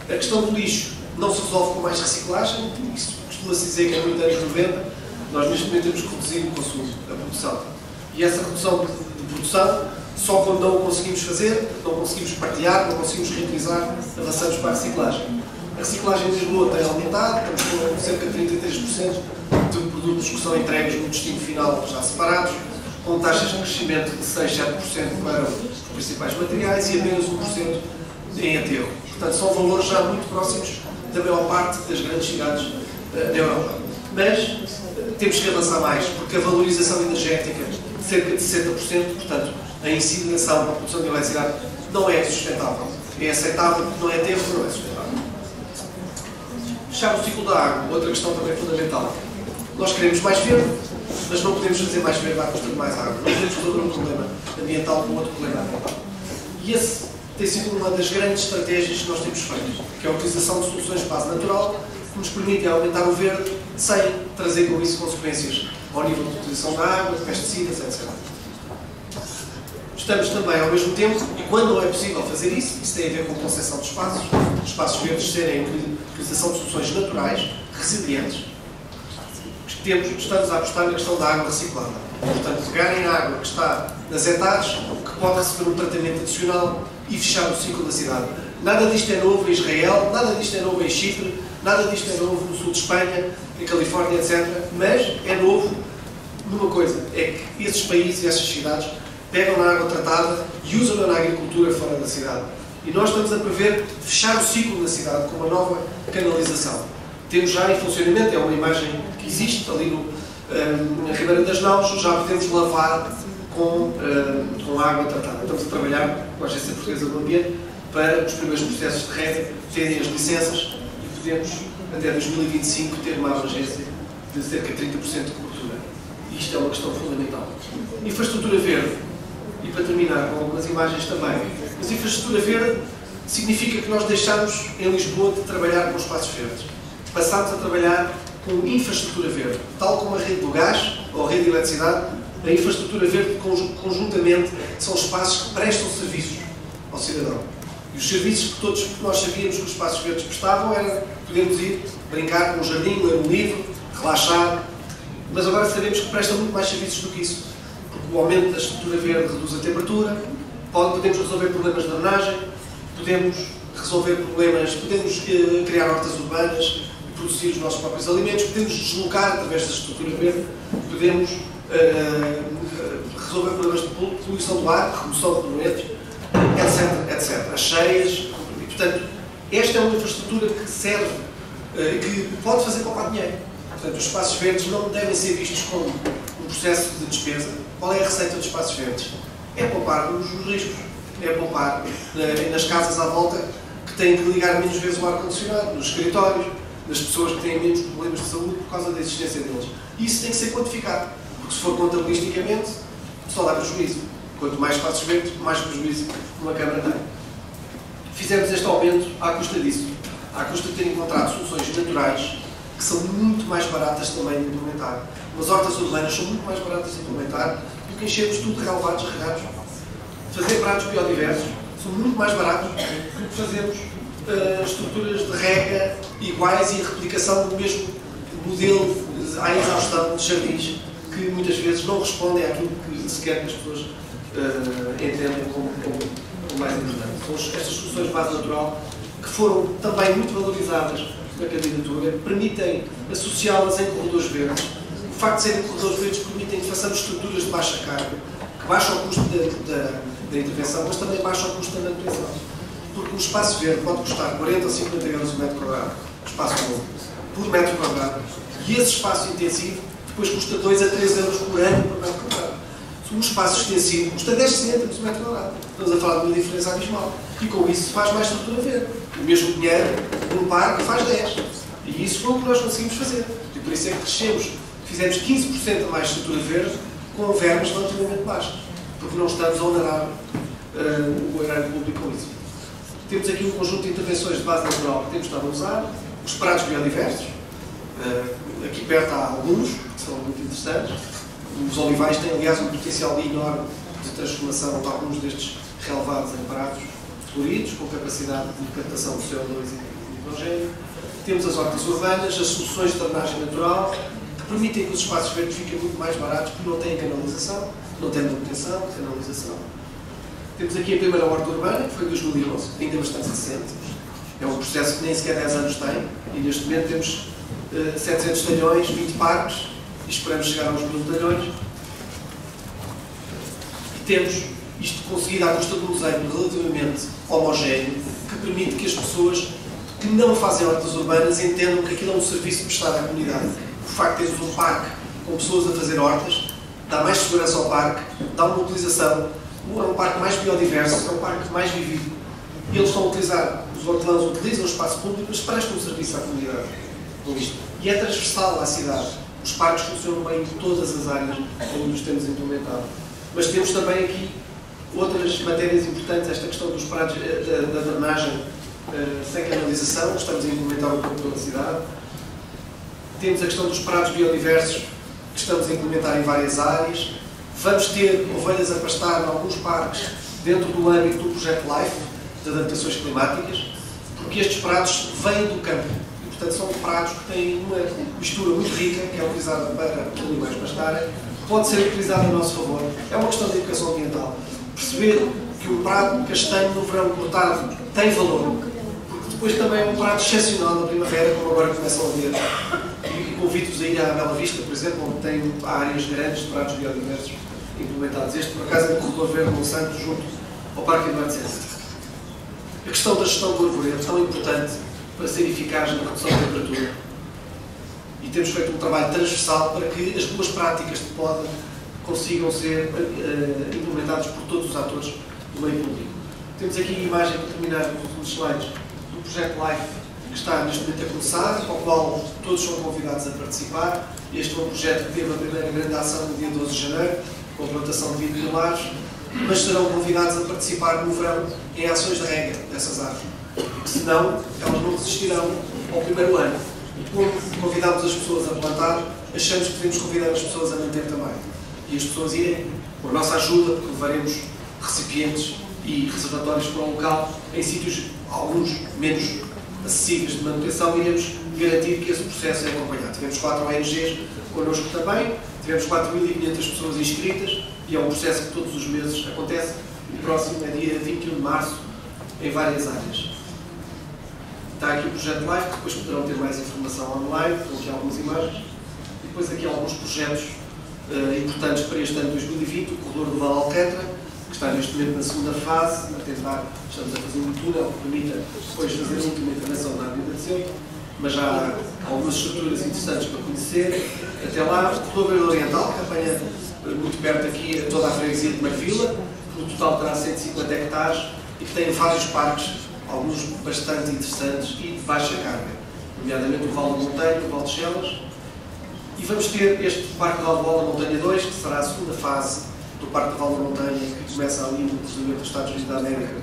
A questão do lixo não se resolve com mais reciclagem, isso costuma-se dizer que é muito anos 90, nós neste momento temos que reduzir o consumo, a produção. E essa redução de produção, só quando não o conseguimos fazer, não conseguimos partilhar, não conseguimos reutilizar, avançamos para a reciclagem. A reciclagem em Lisboa tem aumentado, estamos com cerca de 33% de produtos que são entregues no destino final já separados. com taxas de crescimento de 6, 7% para os principais materiais e apenas 1% em aterro. Portanto, são valores já muito próximos da maior parte das grandes cidades da Europa. Mas temos que avançar mais, porque a valorização energética de cerca de 60%, portanto, a incineração para a produção de eletricidade não é sustentável. É aceitável, porque não é aterro, não é sustentável. Fechar o ciclo da água, outra questão também fundamental. Nós queremos mais verde, mas não podemos fazer mais verde à custa de mais água. Não podemos resolver um problema ambiental com outro problema ambiental. E esse tem sido uma das grandes estratégias que nós temos feito, que é a utilização de soluções de base natural que nos permitem aumentar o verde sem trazer com isso consequências ao nível de utilização da água, de pesticidas, etc. Estamos também, ao mesmo tempo, e quando não é possível fazer isso, isso tem a ver com a concessão de espaços verdes serem a utilização de soluções naturais, resilientes. Estamos a apostar na questão da água reciclada. Portanto, pegarem a água que está nas hectares, que pode receber um tratamento adicional e fechar o ciclo da cidade. Nada disto é novo em Israel, nada disto é novo em Chipre, nada disto é novo no sul de Espanha, em Califórnia, etc. Mas é novo numa coisa, é que esses países e essas cidades pegam na água tratada e usam-na na agricultura fora da cidade. E nós estamos a prever fechar o ciclo da cidade com uma nova canalização. Temos já em funcionamento, é uma imagem que existe ali na Ribeira das Naus, já podemos lavar com água tratada. Estamos a trabalhar com a Agência Portuguesa do Ambiente para os primeiros processos de rega terem as licenças e podemos, até 2025, ter uma abrangência de cerca de 30% de cobertura. E isto é uma questão fundamental. Infraestrutura verde. E para terminar com algumas imagens também. Mas infraestrutura verde significa que nós deixamos em Lisboa de trabalhar com espaços verdes. Passamos a trabalhar com infraestrutura verde. Tal como a rede do gás ou a rede de eletricidade, a infraestrutura verde conjuntamente são espaços que prestam serviços ao cidadão. E os serviços que todos nós sabíamos que os espaços verdes prestavam era podermos ir brincar com um jardim, ler um livro, relaxar, mas agora sabemos que prestam muito mais serviços do que isso. Porque o aumento da estrutura verde reduz a temperatura, podemos resolver problemas de drenagem, podemos resolver problemas, podemos criar hortas urbanas, produzir os nossos próprios alimentos, podemos deslocar através da estrutura verde, podemos resolver problemas de poluição do ar, remoção de poluentes, etc. As cheias. E, portanto, esta é uma infraestrutura que serve, que pode fazer poupar dinheiro. Portanto, os espaços verdes não devem ser vistos como um processo de despesa. Qual é a receita dos espaços verdes? É poupar nos riscos. É poupar nas casas à volta que têm que ligar menos vezes o ar-condicionado, nos escritórios, nas pessoas que têm menos problemas de saúde por causa da existência deles. E isso tem que ser quantificado, porque se for contabilisticamente, só dá prejuízo. Quanto mais espaços verdes, mais prejuízo uma Câmara tem. Fizemos este aumento à custa disso, à custa de ter encontrado soluções naturais que são muito mais baratas também de implementar. As hortas urbanas são muito mais baratas de implementar do que enchermos tudo de relevados regados. Fazer pratos biodiversos são muito mais baratos do que fazermos estruturas de rega iguais e a replicação do mesmo modelo à exaustão de jardins que muitas vezes não respondem àquilo que se quer que as pessoas entendem como mais importante. São estas soluções de base natural que foram também muito valorizadas na candidatura, permitem associá-las em corredores verdes. O facto de serem corredores verdes permitem que façamos estruturas de baixa carga, que baixam o custo da intervenção, mas também baixam o custo da manutenção. Porque um espaço verde pode custar 40 ou 50 euros o metro quadrado, espaço novo, por metro quadrado. E esse espaço intensivo depois custa 2 a 3 euros por ano por metro quadrado. Um espaço extensivo custa 10 cêntimos o metro quadrado. Estamos a falar de uma diferença abismal. E com isso se faz mais estrutura verde. O mesmo dinheiro num parque faz 10. E isso foi o que nós conseguimos fazer. E por isso é que crescemos. Fizemos 15% a mais estrutura verde com verbas relativamente baixas. Porque não estamos a onerar o erário público com isso. Temos aqui um conjunto de intervenções de base natural que temos estado a usar. Os pratos biodiversos. Aqui perto há alguns, que são muito interessantes. Os olivais têm, aliás, um potencial enorme de transformação de alguns destes relevados em pratos floridos, com capacidade de captação de CO2 e hidrogênio. Temos as hortas urbanas, as soluções de drenagem natural, que permitem que os espaços verdes fiquem muito mais baratos, porque não têm canalização, não têm manutenção, canalização. Temos aqui a primeira horta urbana, que foi em 2011, ainda bastante recente. É um processo que nem sequer 10 anos tem, e neste momento temos 700 talhões, 20 parques, e esperamos chegar aos 1000 talhões. temos isto conseguido à custa de um desenho relativamente homogéneo, que permite que as pessoas que não fazem hortas urbanas entendam que aquilo é um serviço prestado à comunidade. O facto de termos um parque com pessoas a fazer hortas dá mais segurança ao parque, dá uma utilização, é um parque mais biodiverso, é um parque mais vivido. E eles estão a utilizar, os hortelãs utilizam o espaço público, mas prestam um serviço à comunidade com isto. E é transversal à cidade. Os parques funcionam bem em todas as áreas onde os temos implementado. Mas temos também aqui outras matérias importantes, esta questão dos prados, da drenagem sem canalização, estamos a implementar um pouco pela cidade. Temos a questão dos prados biodiversos, que estamos a implementar em várias áreas. Vamos ter ovelhas a pastar em alguns parques dentro do âmbito do projeto LIFE, de adaptações climáticas, porque estes prados vêm do campo. E, portanto, são prados que têm uma mistura muito rica, que é utilizada para os animais pastarem, pode ser utilizada a nosso favor. É uma questão de educação ambiental. Perceber que o prado castanho no verão cortado tem valor, porque depois também é um prado excepcional na primavera, como agora começam a ver. E convido-vos a ir à Bela Vista, por exemplo, onde tem áreas grandes de prados biodiversos implementados. Este, por acaso, é o corredor verde Monsanto, junto ao Parque Eduardo César. A questão da gestão do arvoredo é tão importante para ser eficaz na redução da temperatura. E temos feito um trabalho transversal para que as boas práticas de poda consigam ser implementadas por todos os atores do meio público. Temos aqui a imagem, para terminar os slides, do projeto LIFE, que está neste momento a começar, ao qual todos são convidados a participar. Este é um projeto que teve a primeira grande ação no dia 12 de janeiro, com a plantação de 20 mil árvores, mas serão convidados a participar no verão em ações de rega dessas árvores. Porque senão elas não resistirão ao primeiro ano. E como convidamos as pessoas a plantar, achamos que devemos convidar as pessoas a manter também. E as pessoas irem, com a nossa ajuda, porque levaremos recipientes e reservatórios para o local, em sítios, alguns menos acessíveis de manutenção, iremos garantir que esse processo é acompanhado. Tivemos 4 ONGs connosco também, tivemos 4.500 pessoas inscritas e é um processo que todos os meses acontece. O próximo é dia 21 de março, em várias áreas. Está aqui o projeto LIFE, que depois poderão ter mais informação online, estão aqui algumas imagens. E depois aqui alguns projetos importantes para este ano de 2020, o corredor do Val Alcântara, que está neste momento na segunda fase, a tentar, estamos a fazer um túnel que permita depois fazer a última intervenção da habitação, mas já há algumas estruturas interessantes para conhecer. Até lá, o corredor verde oriental, que apanha muito perto aqui toda a freguesia de Marvila, que no total terá 150 hectares e que tem vários parques, alguns bastante interessantes e de baixa carga, nomeadamente o Val da Montanha, o Val de Chelas. E vamos ter este Parque de Val da Montanha 2, que será a segunda fase do Parque de Val da Montanha, que começa ali no cruzamento dos Estados Unidos da América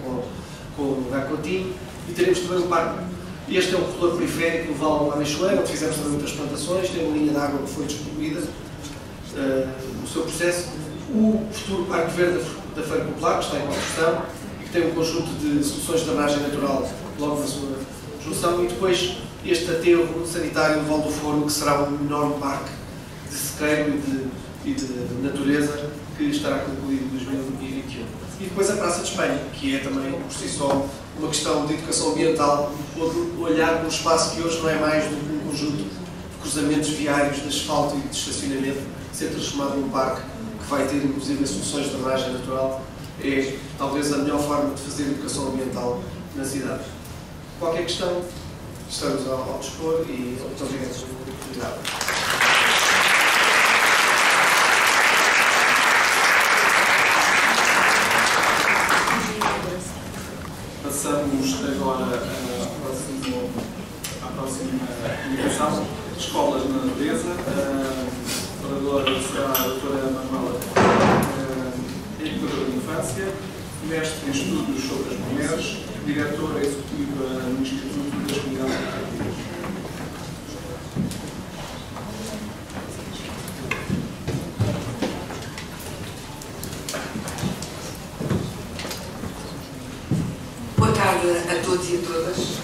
com o Gacotinho. E teremos também um parque. Este é o corredor periférico do Val do Ameixoeira, onde fizemos também muitas plantações, tem uma linha de água que foi distribuída no seu processo. O futuro Parque Verde da Feira Popular, que está em construção, e que tem um conjunto de soluções de drenagem natural logo na sua junção. E depois este aterro sanitário do Val do Forno, que será um enorme parque de sequeiro e de natureza, que estará concluído em 2021. E depois a Praça de Espanha, que é também, por si só, uma questão de educação ambiental, ou olhar para um espaço que hoje não é mais do que um conjunto de cruzamentos viários de asfalto e de estacionamento, ser transformado num parque que vai ter, inclusive, soluções de drenagem natural. É talvez a melhor forma de fazer educação ambiental na cidade. Qualquer questão, estamos ao dispor e muito obrigado pela oportunidade. Passamos agora à próxima comunicação. Escolas na Natureza. A oradora será a doutora Manuela, educadora de infância, mestre em estudos sobre as mulheres, diretora executiva no Instituto das Comunidades Educativas. Boa tarde a todos e a todas.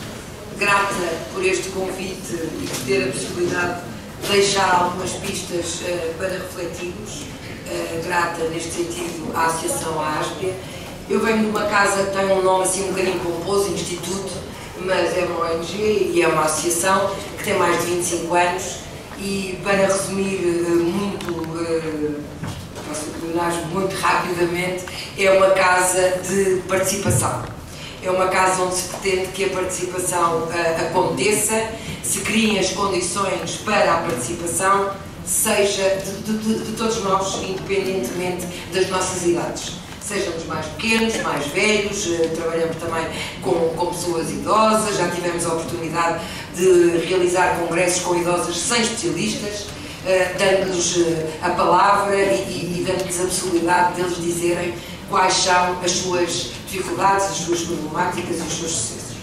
Grata por este convite e por ter a possibilidade de deixar algumas pistas para refletirmos. Grata, neste sentido, à Associação ASPIA. Eu venho de uma casa que tem um nome assim um bocadinho pomposo, Instituto, mas é uma ONG e é uma associação que tem mais de 25 anos e, para resumir muito, tornar muito rapidamente, é uma casa de participação. É uma casa onde se pretende que a participação aconteça, se criem as condições para a participação, seja de todos nós, independentemente das nossas idades. Sejamos mais pequenos, mais velhos, trabalhamos também com pessoas idosas, já tivemos a oportunidade de realizar congressos com idosas sem especialistas, dando-lhes a palavra e dando-lhes a possibilidade de eles dizerem quais são as suas dificuldades, as suas problemáticas e os seus sucessos.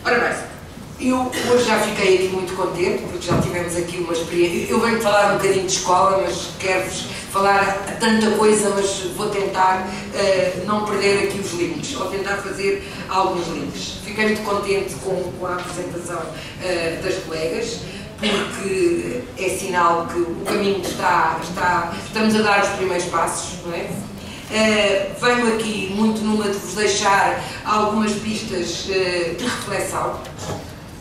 Ora bem, eu hoje já fiquei aqui muito contente, porque já tivemos aqui uma experiência. Eu venho falar um bocadinho de escola, mas quero-vos falar tanta coisa, mas vou tentar não perder aqui os links, ou tentar fazer alguns links. Fiquei muito contente com a apresentação das colegas, porque é sinal que o caminho estamos a dar os primeiros passos, não é? Venho aqui muito numa de vos deixar algumas pistas de reflexão,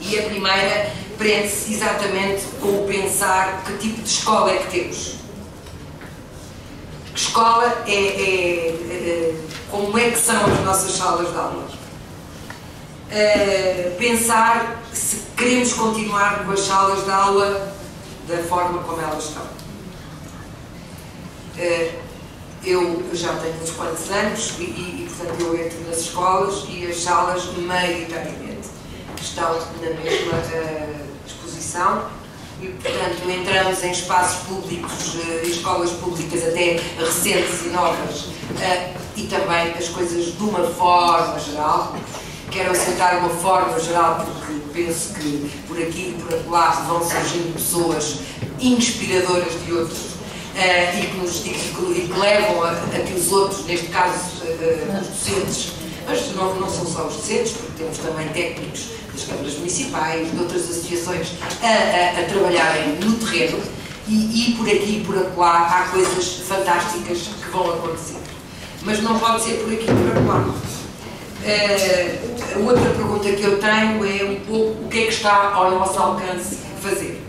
e a primeira prende-se exatamente com o pensar que tipo de escola é que temos. Que escola como é que são as nossas salas de aula? Pensar se queremos continuar com as salas de aula da forma como elas estão. Eu já tenho uns quantos anos e portanto, eu entro nas escolas e as salas, maioritariamente, estão na mesma exposição e, portanto, entramos em espaços públicos, escolas públicas até recentes e novas, e também as coisas de uma forma geral. Quero assentar uma forma geral porque penso que por aqui e por lá vão surgindo pessoas inspiradoras de outros e que levam a que os outros, neste caso os docentes, mas não são só os docentes, porque temos também técnicos das câmaras municipais, de outras associações a trabalharem no terreno e por aqui e por lá há coisas fantásticas que vão acontecer. Mas não pode ser por aqui e por lá. A outra pergunta que eu tenho é um pouco o que é que está ao nosso alcance fazer.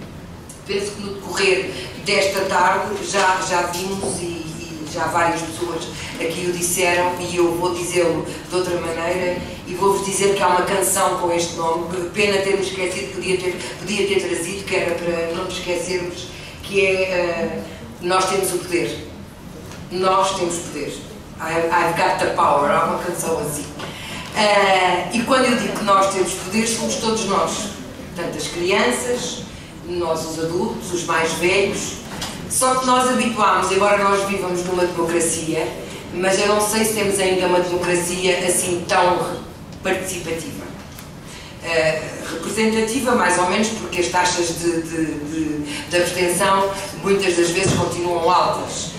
Penso que no decorrer desta tarde já vimos e já várias pessoas aqui o disseram e eu vou dizê-lo de outra maneira e vou-vos dizer que há uma canção com este nome, pena termos esquecido, podia ter trazido, que era para não nos esquecermos, que é Nós Temos o Poder. Nós temos poder. I've got the power, há uma canção assim. E quando eu digo que nós temos poder, somos todos nós. Portanto, as crianças, nós os adultos, os mais velhos. Só que nós habituámos, embora nós vivamos numa democracia, mas eu não sei se temos ainda uma democracia assim tão participativa. Representativa, mais ou menos, porque as taxas de abstenção muitas das vezes continuam altas.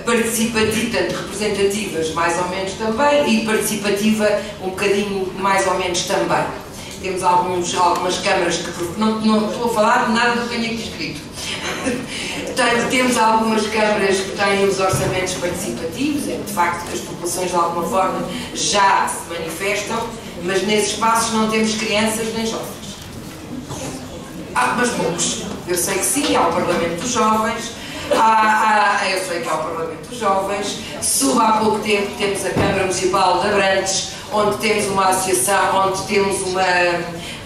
Participativa, tanto representativas, mais ou menos também, e participativa um bocadinho mais ou menos também. Temos algumas câmaras que... Não estou a falar de nada do que tenho aqui escrito. Temos algumas câmaras que têm os orçamentos participativos, de facto as populações de alguma forma já se manifestam, mas nesses espaços não temos crianças nem jovens. Mas poucos. Eu sei que sim, há o Parlamento dos Jovens, eu sei que há o Parlamento dos Jovens, há pouco tempo temos a Câmara Municipal de Abrantes, onde temos uma associação, onde temos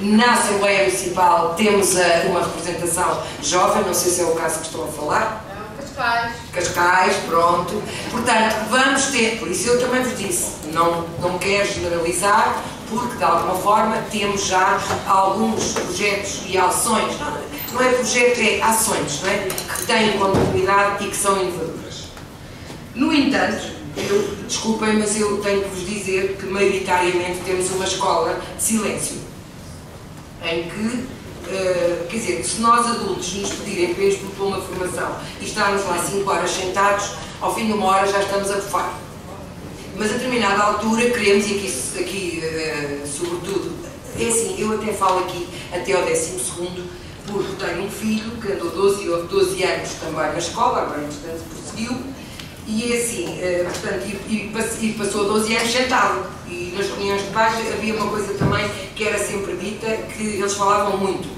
na Assembleia Municipal temos uma representação jovem, não sei se é o caso que estou a falar. Cascais, pronto. Portanto, vamos ter, por isso eu também vos disse, não quero generalizar, porque de alguma forma temos já alguns projetos e ações, não é projeto, é ações, não é? Que têm continuidade e que são inovadoras. No entanto, desculpem, mas eu tenho que vos dizer que maioritariamente temos uma escola de silêncio, em que, quer dizer, se nós adultos nos pedirem para irmos propor uma formação e estarmos lá 5 horas sentados, ao fim de 1 hora já estamos a bufar. Mas a determinada altura queremos, e aqui sobretudo, é assim, eu até falo aqui até ao 12º, porque tenho um filho que andou 12 anos também na escola, agora entretanto prosseguiu, e é assim, portanto, e passou 12 anos sentado, e nas reuniões de pais havia uma coisa também que era sempre dita, que eles falavam muito.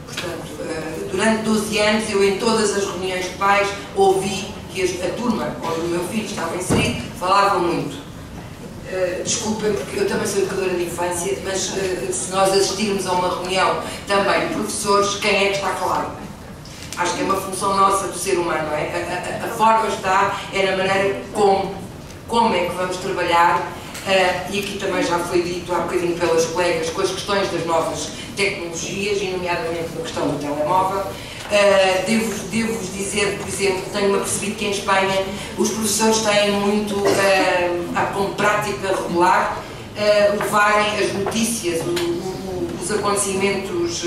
Portanto, durante 12 anos eu em todas as reuniões de pais ouvi que que a turma onde o meu filho estava inserido falava muito. Desculpem, porque eu também sou educadora de infância, mas se nós assistirmos a uma reunião também de professores, quem é que está a falar? Acho que é uma função nossa do ser humano, não é? A forma está, é na maneira como é que vamos trabalhar, e aqui também já foi dito há bocadinho pelas colegas, com as questões das novas tecnologias, e nomeadamente a questão do telemóvel. Devo-vos dizer, por exemplo, tenho-me apercebido que em Espanha os professores têm muito, como prática regular, levarem as notícias, os acontecimentos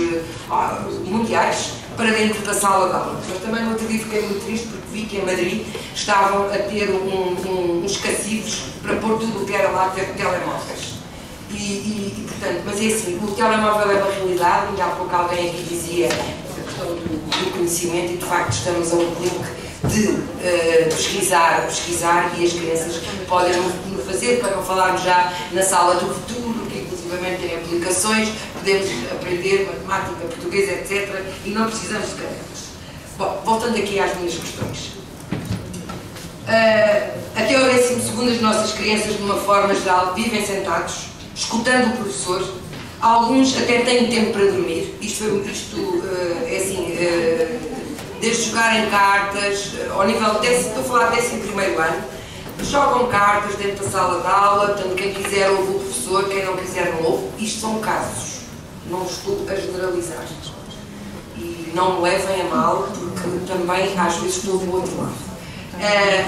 mundiais para dentro da sala de aula. Mas também no outro dia fiquei muito triste porque vi que em Madrid estavam a ter uns cacifes para pôr tudo o que era lá de telemóveis. Portanto, mas é assim, o telemóvel é uma realidade, e há pouco alguém aqui dizia a questão do conhecimento, e de facto estamos a um clique de pesquisar, e as crianças podem no fazer, para não falarmos já na sala do futuro, que inclusivamente tem aplicações, podemos aprender matemática, português, etc. e não precisamos de cadernos. Bom, voltando aqui às minhas questões. Até o 12º as nossas crianças, de uma forma geral, vivem sentados, escutando o professor. Alguns até têm tempo para dormir. Isto é assim, desde jogarem cartas, ao nível de estou a falar de 11º ano, jogam cartas dentro da sala de aula, portanto quem quiser ouve o professor, quem não quiser não ouve. Isto são casos, não estou a generalizar. E não me levem a mal, porque também às vezes estou do outro lado.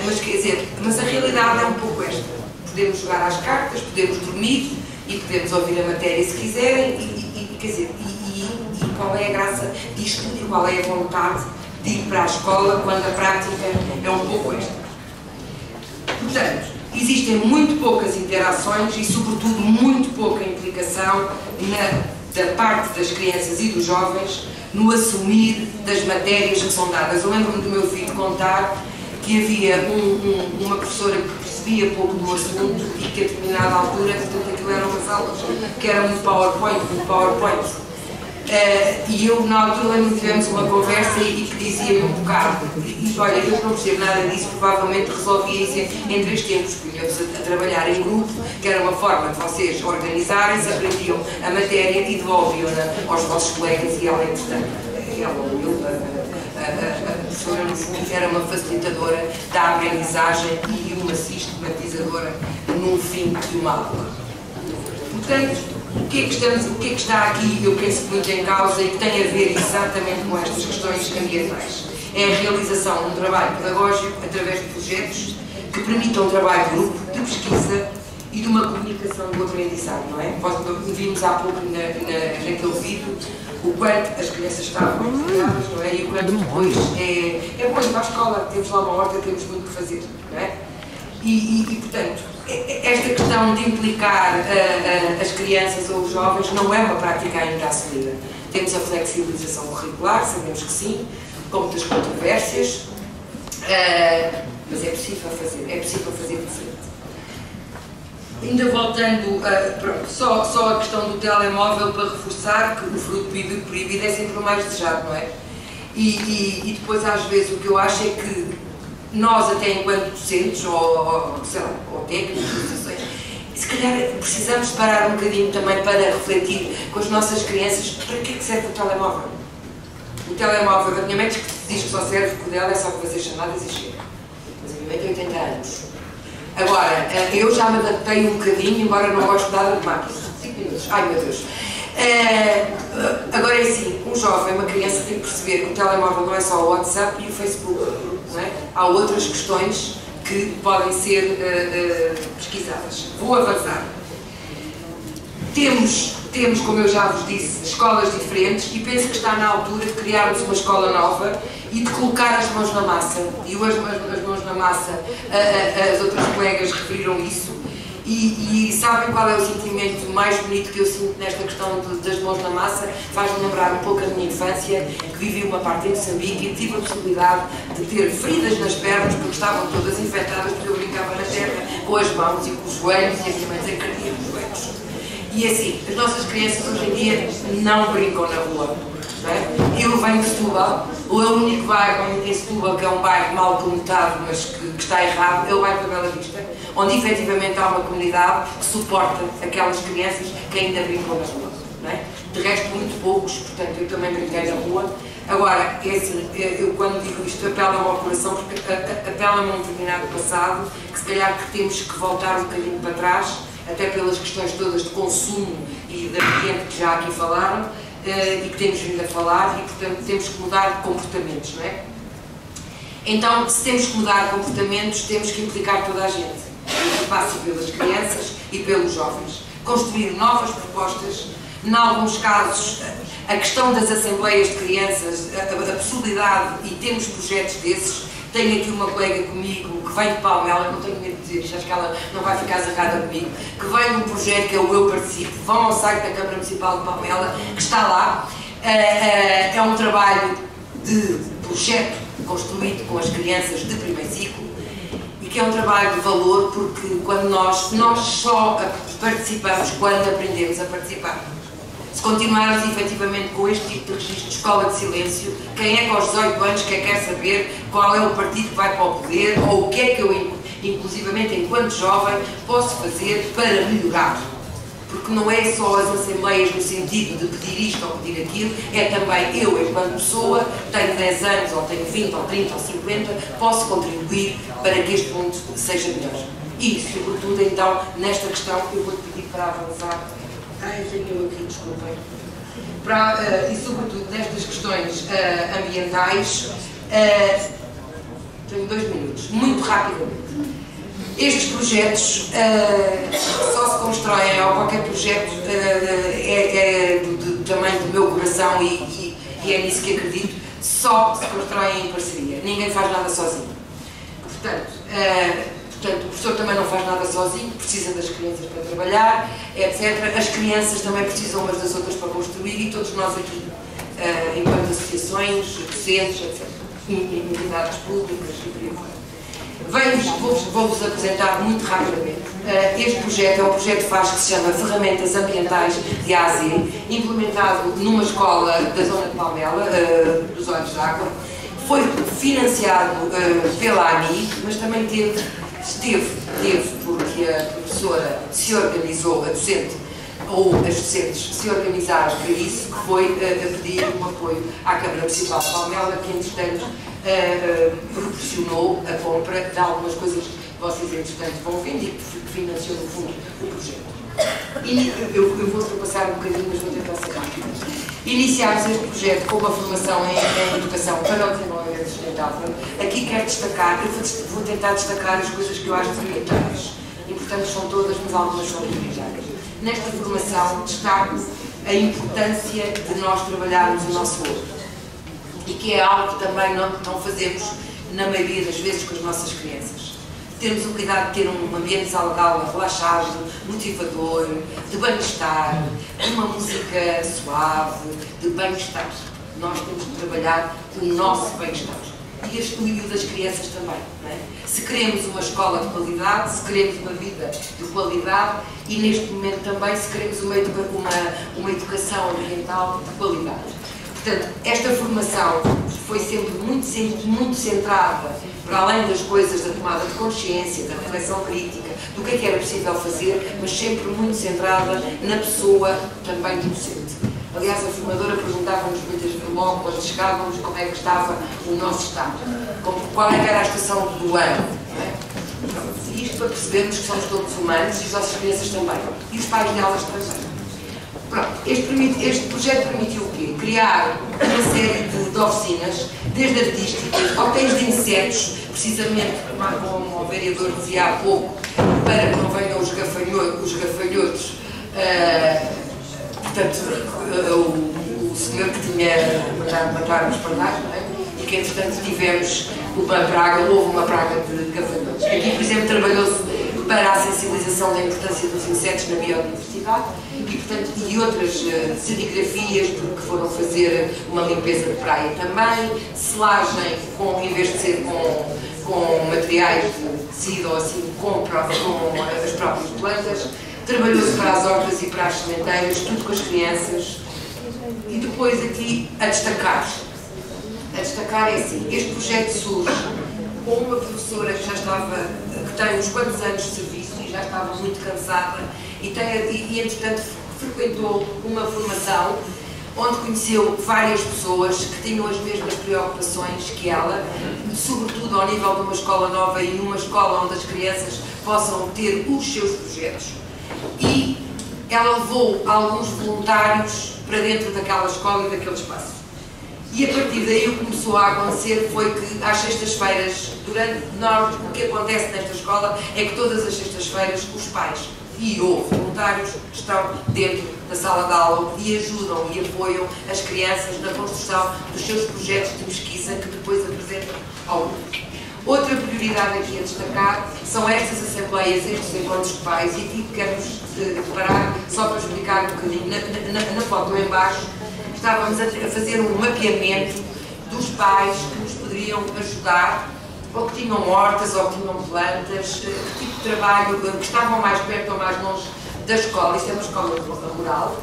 Mas quer dizer, mas a realidade é um pouco esta. Podemos jogar às cartas, podemos dormir e podemos ouvir a matéria se quiserem, quer dizer, qual é a graça disto e qual é a vontade de ir para a escola quando a prática é um pouco esta. Portanto, existem muito poucas interações e, sobretudo, muito pouca implicação da parte das crianças e dos jovens no assumir das matérias que são dadas. Eu lembro-me do meu filho contar que havia uma professora que percebia pouco do assunto e que a determinada altura, portanto, aquilo eram umas aulas que eram muito PowerPoint. E eu, na altura, lembro-me que tivemos uma conversa e que dizia-me um bocado, olha, eu não percebo nada disso, provavelmente resolvia isso em 3 tempos, punha-vos a trabalhar em grupo, que era uma forma de vocês organizarem-se, aprendiam a matéria e devolviam-na aos vossos colegas, e ela, entretanto, a professora, no fundo, era uma facilitadora da aprendizagem e uma sistematizadora no fim de uma aula. Portanto, o que é que está aqui, eu penso muito em causa e que tem a ver exatamente com estas questões ambientais? É a realização de um trabalho pedagógico através de projetos que permitam um trabalho de grupo, de pesquisa e de uma comunicação do aprendizado, não é? Vimos há pouco naquele vídeo o quanto as crianças estavam integradas, não é? E o quanto depois é bom ir para a escola, temos lá uma horta, temos muito que fazer, não é? Portanto, esta questão de implicar as crianças ou os jovens não é uma prática ainda assumida. Temos a flexibilização curricular, sabemos que sim, com muitas controvérsias, mas é possível fazer diferente. Ainda voltando, pronto, só a questão do telemóvel para reforçar que o fruto proibido é sempre o mais desejado, não é? E depois, às vezes, o que eu acho é que nós, até enquanto docentes, ou técnicos, se calhar precisamos parar um bocadinho também para refletir com as nossas crianças para que é que serve o telemóvel. O telemóvel, a minha mãe diz que só serve, que o dela é só para fazer chamadas e chega. Mas a minha mãe tem 80 anos. Agora, eu já me adaptei um bocadinho, embora não gosto nada de máquina. 5 minutos. Ai, meu Deus. Agora é assim, um jovem, uma criança tem que perceber que o telemóvel não é só o WhatsApp e o Facebook, não é? Há outras questões que podem ser pesquisadas. Vou avançar. Temos, como eu já vos disse, escolas diferentes e penso que está na altura de criarmos uma escola nova e de colocar as mãos na massa. E hoje as mãos na massa, as outras colegas referiram isso. E sabem qual é o sentimento mais bonito que eu sinto nesta questão das mãos na massa? Faz-me lembrar um pouco a minha infância, que vivi uma parte em Moçambique e tive a possibilidade de ter feridas nas pernas porque estavam todas infectadas, porque eu brincava na terra com as mãos e com os joelhos, e a minha mãe desencardia os joelhos. E assim, as nossas crianças hoje em dia não brincam na rua. Não é? eu venho de Setúbal, o único bairro em Setúbal que é um bairro mal conotado, mas que está errado, é o bairro da Bela Vista, onde efetivamente há uma comunidade que suporta aquelas crianças que ainda brincam na rua. Não é? De resto, muito poucos, portanto, eu também brinquei na rua. Agora, eu quando digo isto, apela-me ao coração, porque apela-me a um determinado passado, que se calhar que temos que voltar um bocadinho para trás, até pelas questões todas de consumo e de ambiente que já aqui falaram, e que temos vindo a falar, e portanto temos que mudar de comportamentos, não é? Então, se temos que mudar de comportamentos, temos que implicar toda a gente. Isso passa pelas crianças e pelos jovens. Construir novas propostas, em alguns casos, a questão das assembleias de crianças, a possibilidade, e temos projetos desses. Tenho aqui uma colega comigo que vem de Palmela, não tenho medo de dizer isto, acho que ela não vai ficar zangada comigo, que vem de um projeto que é o Eu Participo, vão ao site da Câmara Municipal de Palmela, que está lá. É um trabalho de projeto construído com as crianças de primeiro ciclo e que é um trabalho de valor, porque quando nós só participamos quando aprendemos a participar. Se continuarmos efetivamente com este tipo de registro de escola de silêncio, quem é que aos 18 anos quer saber qual é o partido que vai para o poder ou o que é que eu, inclusivamente enquanto jovem, posso fazer para melhorar? Porque não é só as assembleias no sentido de pedir isto ou pedir aquilo, é também eu, enquanto pessoa, tenho 10 anos, ou tenho 20, ou 30, ou 50, posso contribuir para que este mundo seja melhor. E, sobretudo, então, nesta questão, eu vou-te pedir para avançar. Tenho aqui, desculpem. E, sobretudo, nestas questões ambientais, tenho 2 minutos, muito rapidamente. Estes projetos só se constroem, ou qualquer projeto é do tamanho do meu coração e é nisso que acredito, só se constroem em parceria. Ninguém faz nada sozinho. Portanto, o professor também não faz nada sozinho, precisa das crianças para trabalhar, etc. As crianças também precisam umas das outras para construir e todos nós aqui, enquanto associações, docentes, etc. Entidades públicas e por aí fora. Vou-vos apresentar muito rapidamente. Este projeto é um projeto FAS que se chama Ferramentas Ambientais de A a Z, implementado numa escola da zona de Palmela, dos Olhos d'Água. Foi financiado pela ANI, mas também esteve porque a professora se organizou, a docente ou as docentes se organizaram para isso, que foi a pedir um apoio à Câmara Municipal de Palmela, que entretanto proporcionou a compra de algumas coisas que vocês entretanto vão vendo e que financiou no fundo o projeto. E eu vou ultrapassar um bocadinho, mas vou tentar ser rápido. Iniciámos este projeto com uma formação em educação para o desenvolvimento sustentável. Aqui quero destacar, eu vou tentar destacar as coisas que eu acho prioritárias. Importantes são todas, mas algumas são prioritárias. Nesta formação destaco a importância de nós trabalharmos o nosso outro. E que é algo que também não fazemos na maioria das vezes com as nossas crianças. Termos o cuidado de ter um ambiente de sala de aula relaxado, motivador, de bem-estar, uma música suave, de bem-estar. Nós temos de trabalhar o nosso bem-estar. E o das crianças também. Não é? Se queremos uma escola de qualidade, se queremos uma vida de qualidade e neste momento também se queremos uma educação ambiental de qualidade. Portanto, esta formação foi sempre muito centrada, para além das coisas da tomada de consciência, da reflexão crítica, do que era possível fazer, mas sempre muito centrada na pessoa também do docente. Aliás, a formadora perguntava-nos muitas vezes logo, quando chegávamos, como é que estava o nosso estado, qual é que era a estação do ano. Não é? Isto para percebermos que somos todos humanos e as nossas crianças também, e os pais delas também. Pronto, este projeto permitiu o quê? Criar uma série de oficinas, desde artísticas, hotéis de insetos, precisamente como o vereador dizia há pouco, para que não venham os gafanhotos, portanto, o senhor que tinha mandado matar os pardais, não é? E que entretanto tivemos uma praga, houve uma praga de gafanhotos. Aqui, por exemplo, trabalhou-se para a sensibilização da importância dos insetos na biodiversidade e outras serigrafias que foram fazer uma limpeza de praia também, selagem em vez de ser com materiais de tecido ou assim, com as próprias plantas, trabalhou-se para as hortas e para as sementeiras, tudo com as crianças, E depois aqui a destacar. A destacar é assim, este projeto surge com uma professora que já estava, que tem uns quantos anos de serviço e já estava muito cansada e entretanto frequentou uma formação onde conheceu várias pessoas que tinham as mesmas preocupações que ela, sobretudo ao nível de uma escola nova e numa escola onde as crianças possam ter os seus projetos. E ela levou alguns voluntários para dentro daquela escola e daquele espaço. E a partir daí o que começou a acontecer foi que às sextas-feiras, o que acontece nesta escola é que todas as sextas-feiras os pais e ou voluntários estão dentro da sala de aula e ajudam e apoiam as crianças na construção dos seus projetos de pesquisa que depois apresentam ao grupo. Outra prioridade aqui a destacar são estas assembleias, estes encontros de pais, e aqui quero-vos parar só para explicar um bocadinho. Na foto em baixo estávamos a fazer um mapeamento dos pais que nos poderiam ajudar, ou que tinham hortas, ou que tinham plantas, que tipo de trabalho, que estavam mais perto ou mais longe da escola. Isto é uma escola rural.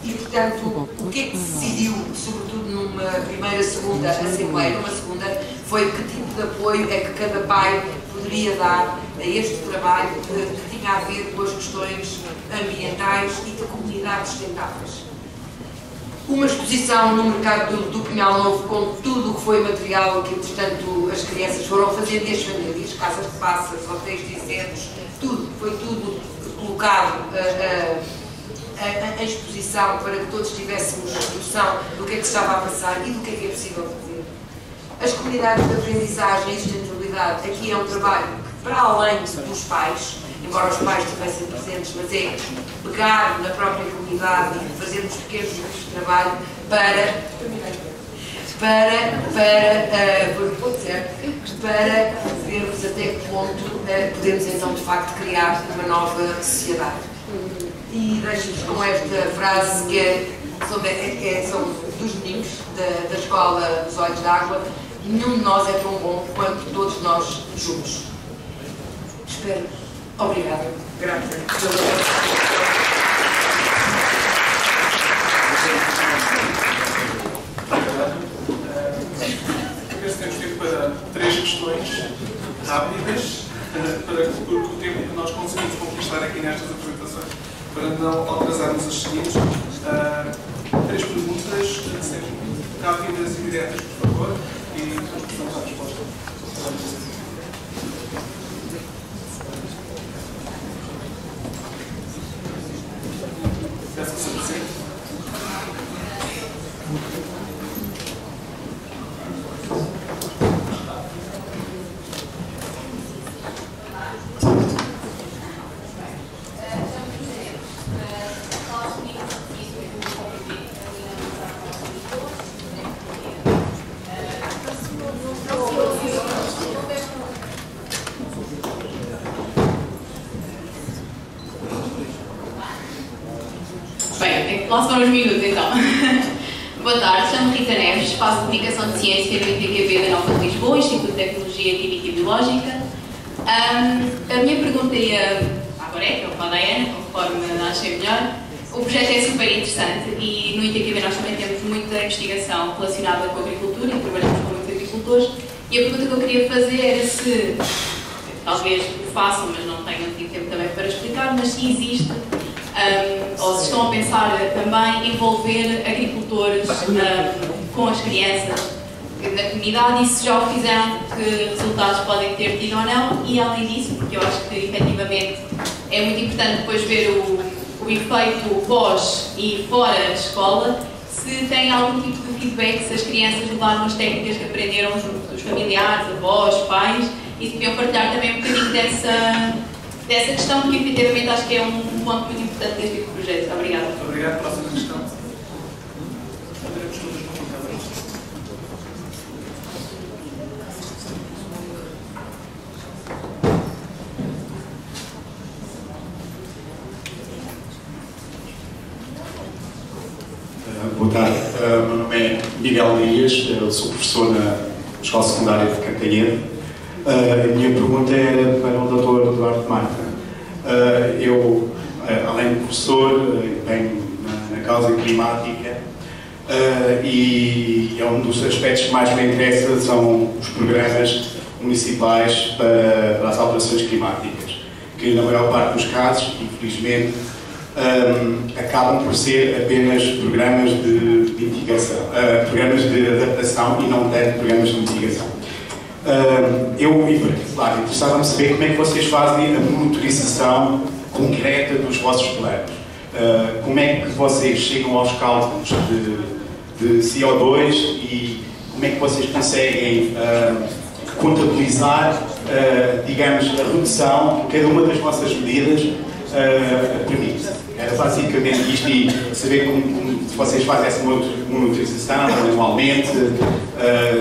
E, portanto, o que é que se decidiu, sobretudo numa primeira, segunda assembleia, numa segunda, foi que tipo de apoio é que cada pai poderia dar a este trabalho que tinha a ver com as questões ambientais e de comunidades sustentáveis. Uma exposição no mercado do Pinhal Novo com tudo o que foi material que, entretanto, as crianças foram fazendo e as famílias, casas de pássaros, hotéis de insetos, tudo, foi tudo colocado em exposição para que todos tivéssemos noção do que é que se estava a passar e do que é possível fazer. As comunidades de aprendizagem e sustentabilidade, aqui é um trabalho que, para além dos pais, embora os pais estivessem presentes, mas é pegar na própria comunidade e fazermos pequenos grupos de trabalho para vermos até que ponto podemos então de facto criar uma nova sociedade. E deixo-vos com esta frase que são dos meninos da escola dos Olhos d'Água: nenhum de nós é tão bom quanto todos nós juntos. Espero. Obrigada. Grata. Temos tempo para 3 questões rápidas, para que o tempo que nós conseguimos conquistar aqui nestas apresentações, para não atrasarmos as seguintes. 3 perguntas, sempre rápidas e diretas, por favor, e depois passamos à resposta. Peço que se apresente. Lá se foram os minutos, então. Boa tarde, chamo-me Rita Neves, faço Comunicação de Ciência no ITQB da Nova de Lisboa, Instituto de Tecnologia Química e Biológica. A minha pergunta é agora é para a Diana, conforme achei melhor. O projeto é super interessante e no ITQB nós também temos muita investigação relacionada com a agricultura e trabalhamos com muitos agricultores. E a pergunta que eu queria fazer era se, talvez o façam, mas não tenham tido tempo também para explicar, mas se existe ou se estão a pensar também envolver agricultores com as crianças da comunidade e se já o fizeram, que resultados podem ter tido ou não. E além disso, porque eu acho que efetivamente é muito importante depois ver o efeito pós e fora da escola, se tem algum tipo de feedback, se as crianças levaram as técnicas que aprenderam junto dos familiares, avós, pais, e se podiam partilhar também um bocadinho dessa questão, porque efetivamente acho que é um ponto muito importante deste tipo de projeto. Obrigada. Obrigado. Próxima questão. Boa tarde, meu nome é Miguel Dias, eu sou professor na Escola Secundária de Cantanhede. A minha pergunta era para o Dr. Eduardo Marta. Eu, além de professor, venho na causa climática e é um dos aspectos que mais me interessa, são os programas municipais para as alterações climáticas, que na maior parte dos casos, infelizmente, acabam por ser apenas programas de mitigação, programas de adaptação e não tanto programas de mitigação. Eu, em particular, interessava-me saber como é que vocês fazem a monitorização concreta dos vossos planos. Como é que vocês chegam aos cálculos de CO2 e como é que vocês conseguem contabilizar, digamos, a redução que cada uma das vossas medidas permite. Era basicamente isto, e saber como vocês fazem essa monitorização anualmente,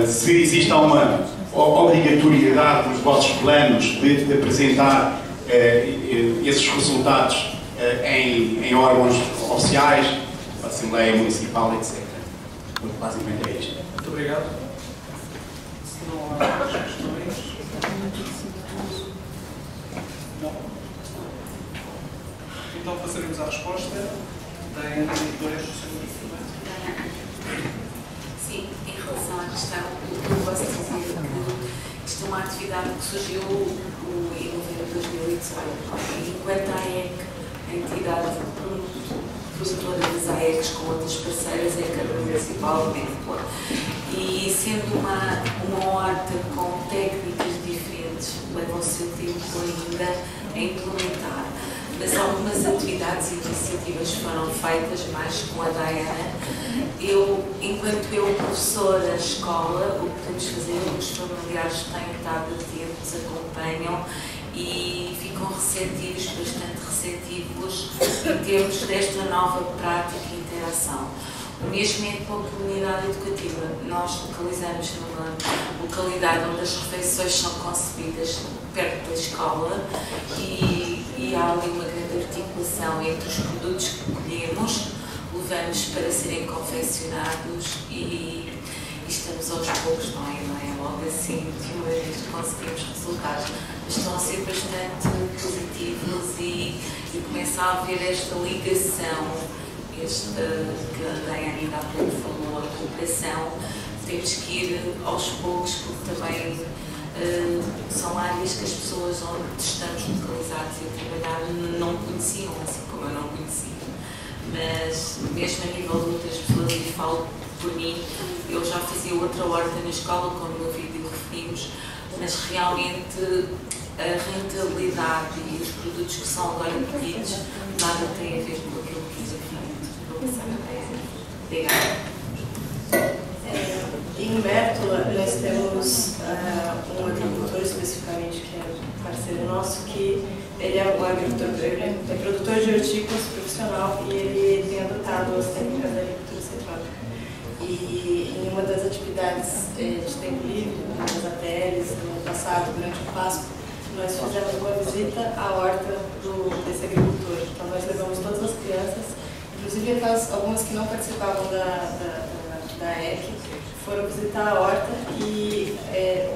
se existe alguma obrigatoriedade nos vossos planos de apresentar esses resultados em órgãos oficiais, Assembleia Municipal, etc. Basicamente é isto. Muito obrigado. Se não há outras questões. Não. Então passaremos à resposta da Ana e do resto do Sim, em relação à questão do posso dizer que isto é uma atividade que surgiu em novembro de 2018. Enquanto a AEC, a entidade produtora das AECs com outras parceiras, é a Câmara Municipal de Évora. E sendo uma horta com técnicas diferentes, leva o seu tempo ainda a implementar. Mas algumas atividades e iniciativas foram feitas mais com a Diana. Enquanto professora, escola, o que podemos fazer, os familiares têm estado atentos, acompanham e ficam receptivos, bastante receptivos, em termos desta nova prática e interação. O mesmo é com a comunidade educativa. Nós localizamos numa localidade onde as refeições são concebidas perto da escola e há ali uma grande articulação entre os produtos que colhemos, levamos para serem confeccionados e estamos aos poucos, não é logo assim de uma vez que conseguimos resultados, mas estão a ser bastante positivos e começa a haver esta ligação, que a Daiane ainda há pouco falou, a cooperação. Temos que ir aos poucos, porque também são áreas que as pessoas onde estamos localizados e a trabalhar não conheciam, assim como eu não conhecia. Mas mesmo a nível de outras pessoas, e falo por mim, eu já fazia outra horta na escola, como no vídeo referimos, mas realmente a rentabilidade e os produtos que são agora colhidos nada tem a ver com aquilo que fiz aqui. Obrigada. Em Mértola, nós temos um agricultor especificamente, que é parceiro nosso, que ele é um agricultor, ele é produtor de hortícolas profissional e ele tem adotado as técnicas da agricultura cetrópica. E em uma das atividades de tempo livre, nas ATLs, no ano passado, durante o Páscoa, nós fizemos uma visita à horta desse agricultor. Então nós levamos todas as crianças, inclusive algumas que não participavam da EC, foram visitar a horta e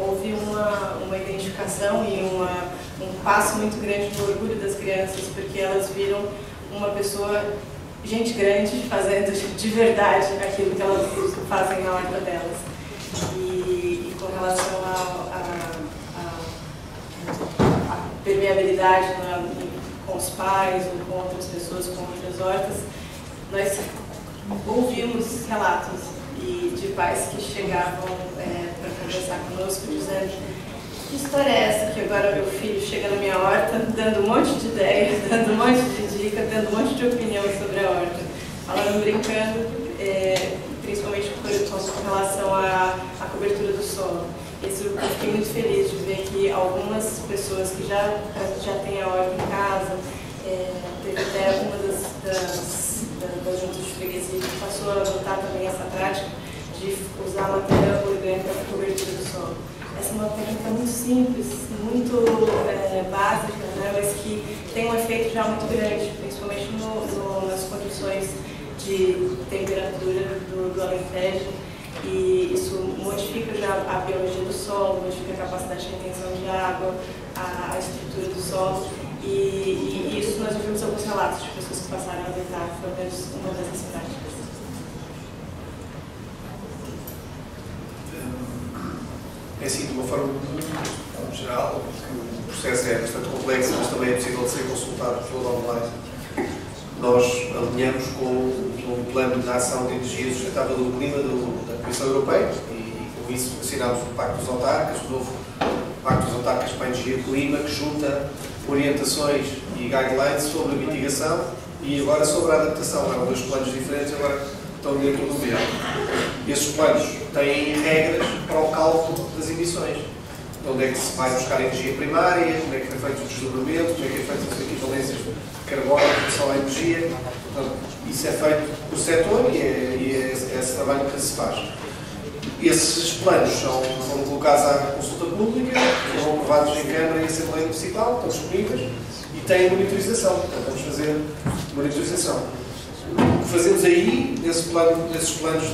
houve uma identificação e um passo muito grande do orgulho das crianças, porque elas viram uma pessoa, gente grande, fazendo de verdade aquilo que elas fazem na horta delas. E com relação à permeabilidade com os pais ou com outras pessoas, com outras hortas, nós ouvimos relatos de pais que chegavam para conversar conosco, dizendo: que história é essa que agora meu filho chega na minha horta dando um monte de ideia, dando um monte de dica, dando um monte de opinião sobre a horta. Falando brincando, principalmente com relação à cobertura do solo. Eu fiquei muito feliz de ver que algumas pessoas que já têm a horta em casa, teve até uma das juntas de freguesia que passou a adotar também essa prática de usar matéria orgânica para cobertura do solo. Essa é uma técnica muito simples, muito básica, né, mas que tem um efeito já muito grande, principalmente nas condições de temperatura do Alentejo. E isso modifica já a biologia do solo, modifica a capacidade de retenção de água, a estrutura do solo. E isso nós ouvimos alguns relatos de pessoas que passaram a adotar, pelo menos uma dessas práticas. em si, de uma forma geral, porque o processo é bastante complexo, mas também é possível de ser consultado pelo online. Nós alinhamos com o plano de ação de energia sustentável do clima da Comissão Europeia e com isso assinámos o Pacto dos Autarcas, o novo Pacto dos Autarcas para a Energia e Clima, que junta orientações e guidelines sobre a mitigação e agora sobre a adaptação. Eram dois planos diferentes, agora estão dentro do mesmo. Esses planos têm regras para o cálculo das emissões. Onde é que se vai buscar a energia primária, como é que é feito o desdobramento, como é que é feito as equivalências de carbono em relação à energia. Portanto, isso é feito por setor e é esse trabalho que se faz. Esses planos foram colocados à consulta pública, foram aprovados em Câmara e Assembleia Municipal, estão disponíveis e têm monitorização. Portanto, vamos fazer monitorização. O que fazemos aí, nesses planos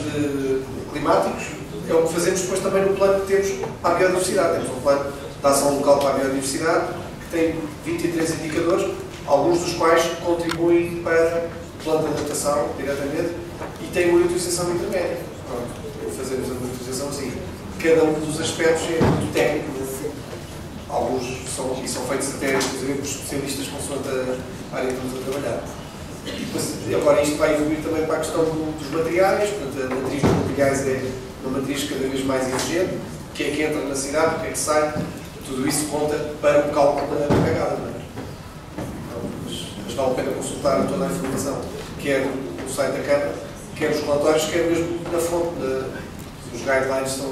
climáticos, é o que fazemos depois também no plano que temos para a biodiversidade. Temos um plano de ação local para a biodiversidade que tem 23 indicadores, alguns dos quais contribuem para o plano de adaptação diretamente e tem monitorização intermédia. Pronto, fazemos a monitorização assim. Cada um dos aspectos é muito técnico. Alguns são feitos até, inclusive, por especialistas consoante a área que estamos a trabalhar. E depois, agora isto vai evoluir também para a questão dos materiais. Portanto, a matriz de materiais é uma matriz cada vez mais exigente. O que é que entra na cidade, o que é que sai, tudo isso conta para o cálculo da pegada. Não é? Mas vale a pena consultar toda a informação, quer no site da Câmara, quer nos relatórios, quer mesmo na fonte. Os guidelines estão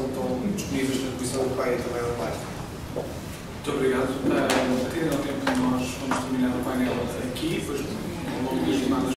disponíveis na Comissão Europeia também online. Muito obrigado. Tendo ao tempo, nós vamos terminar o painel aqui, depois ao longo das jornadas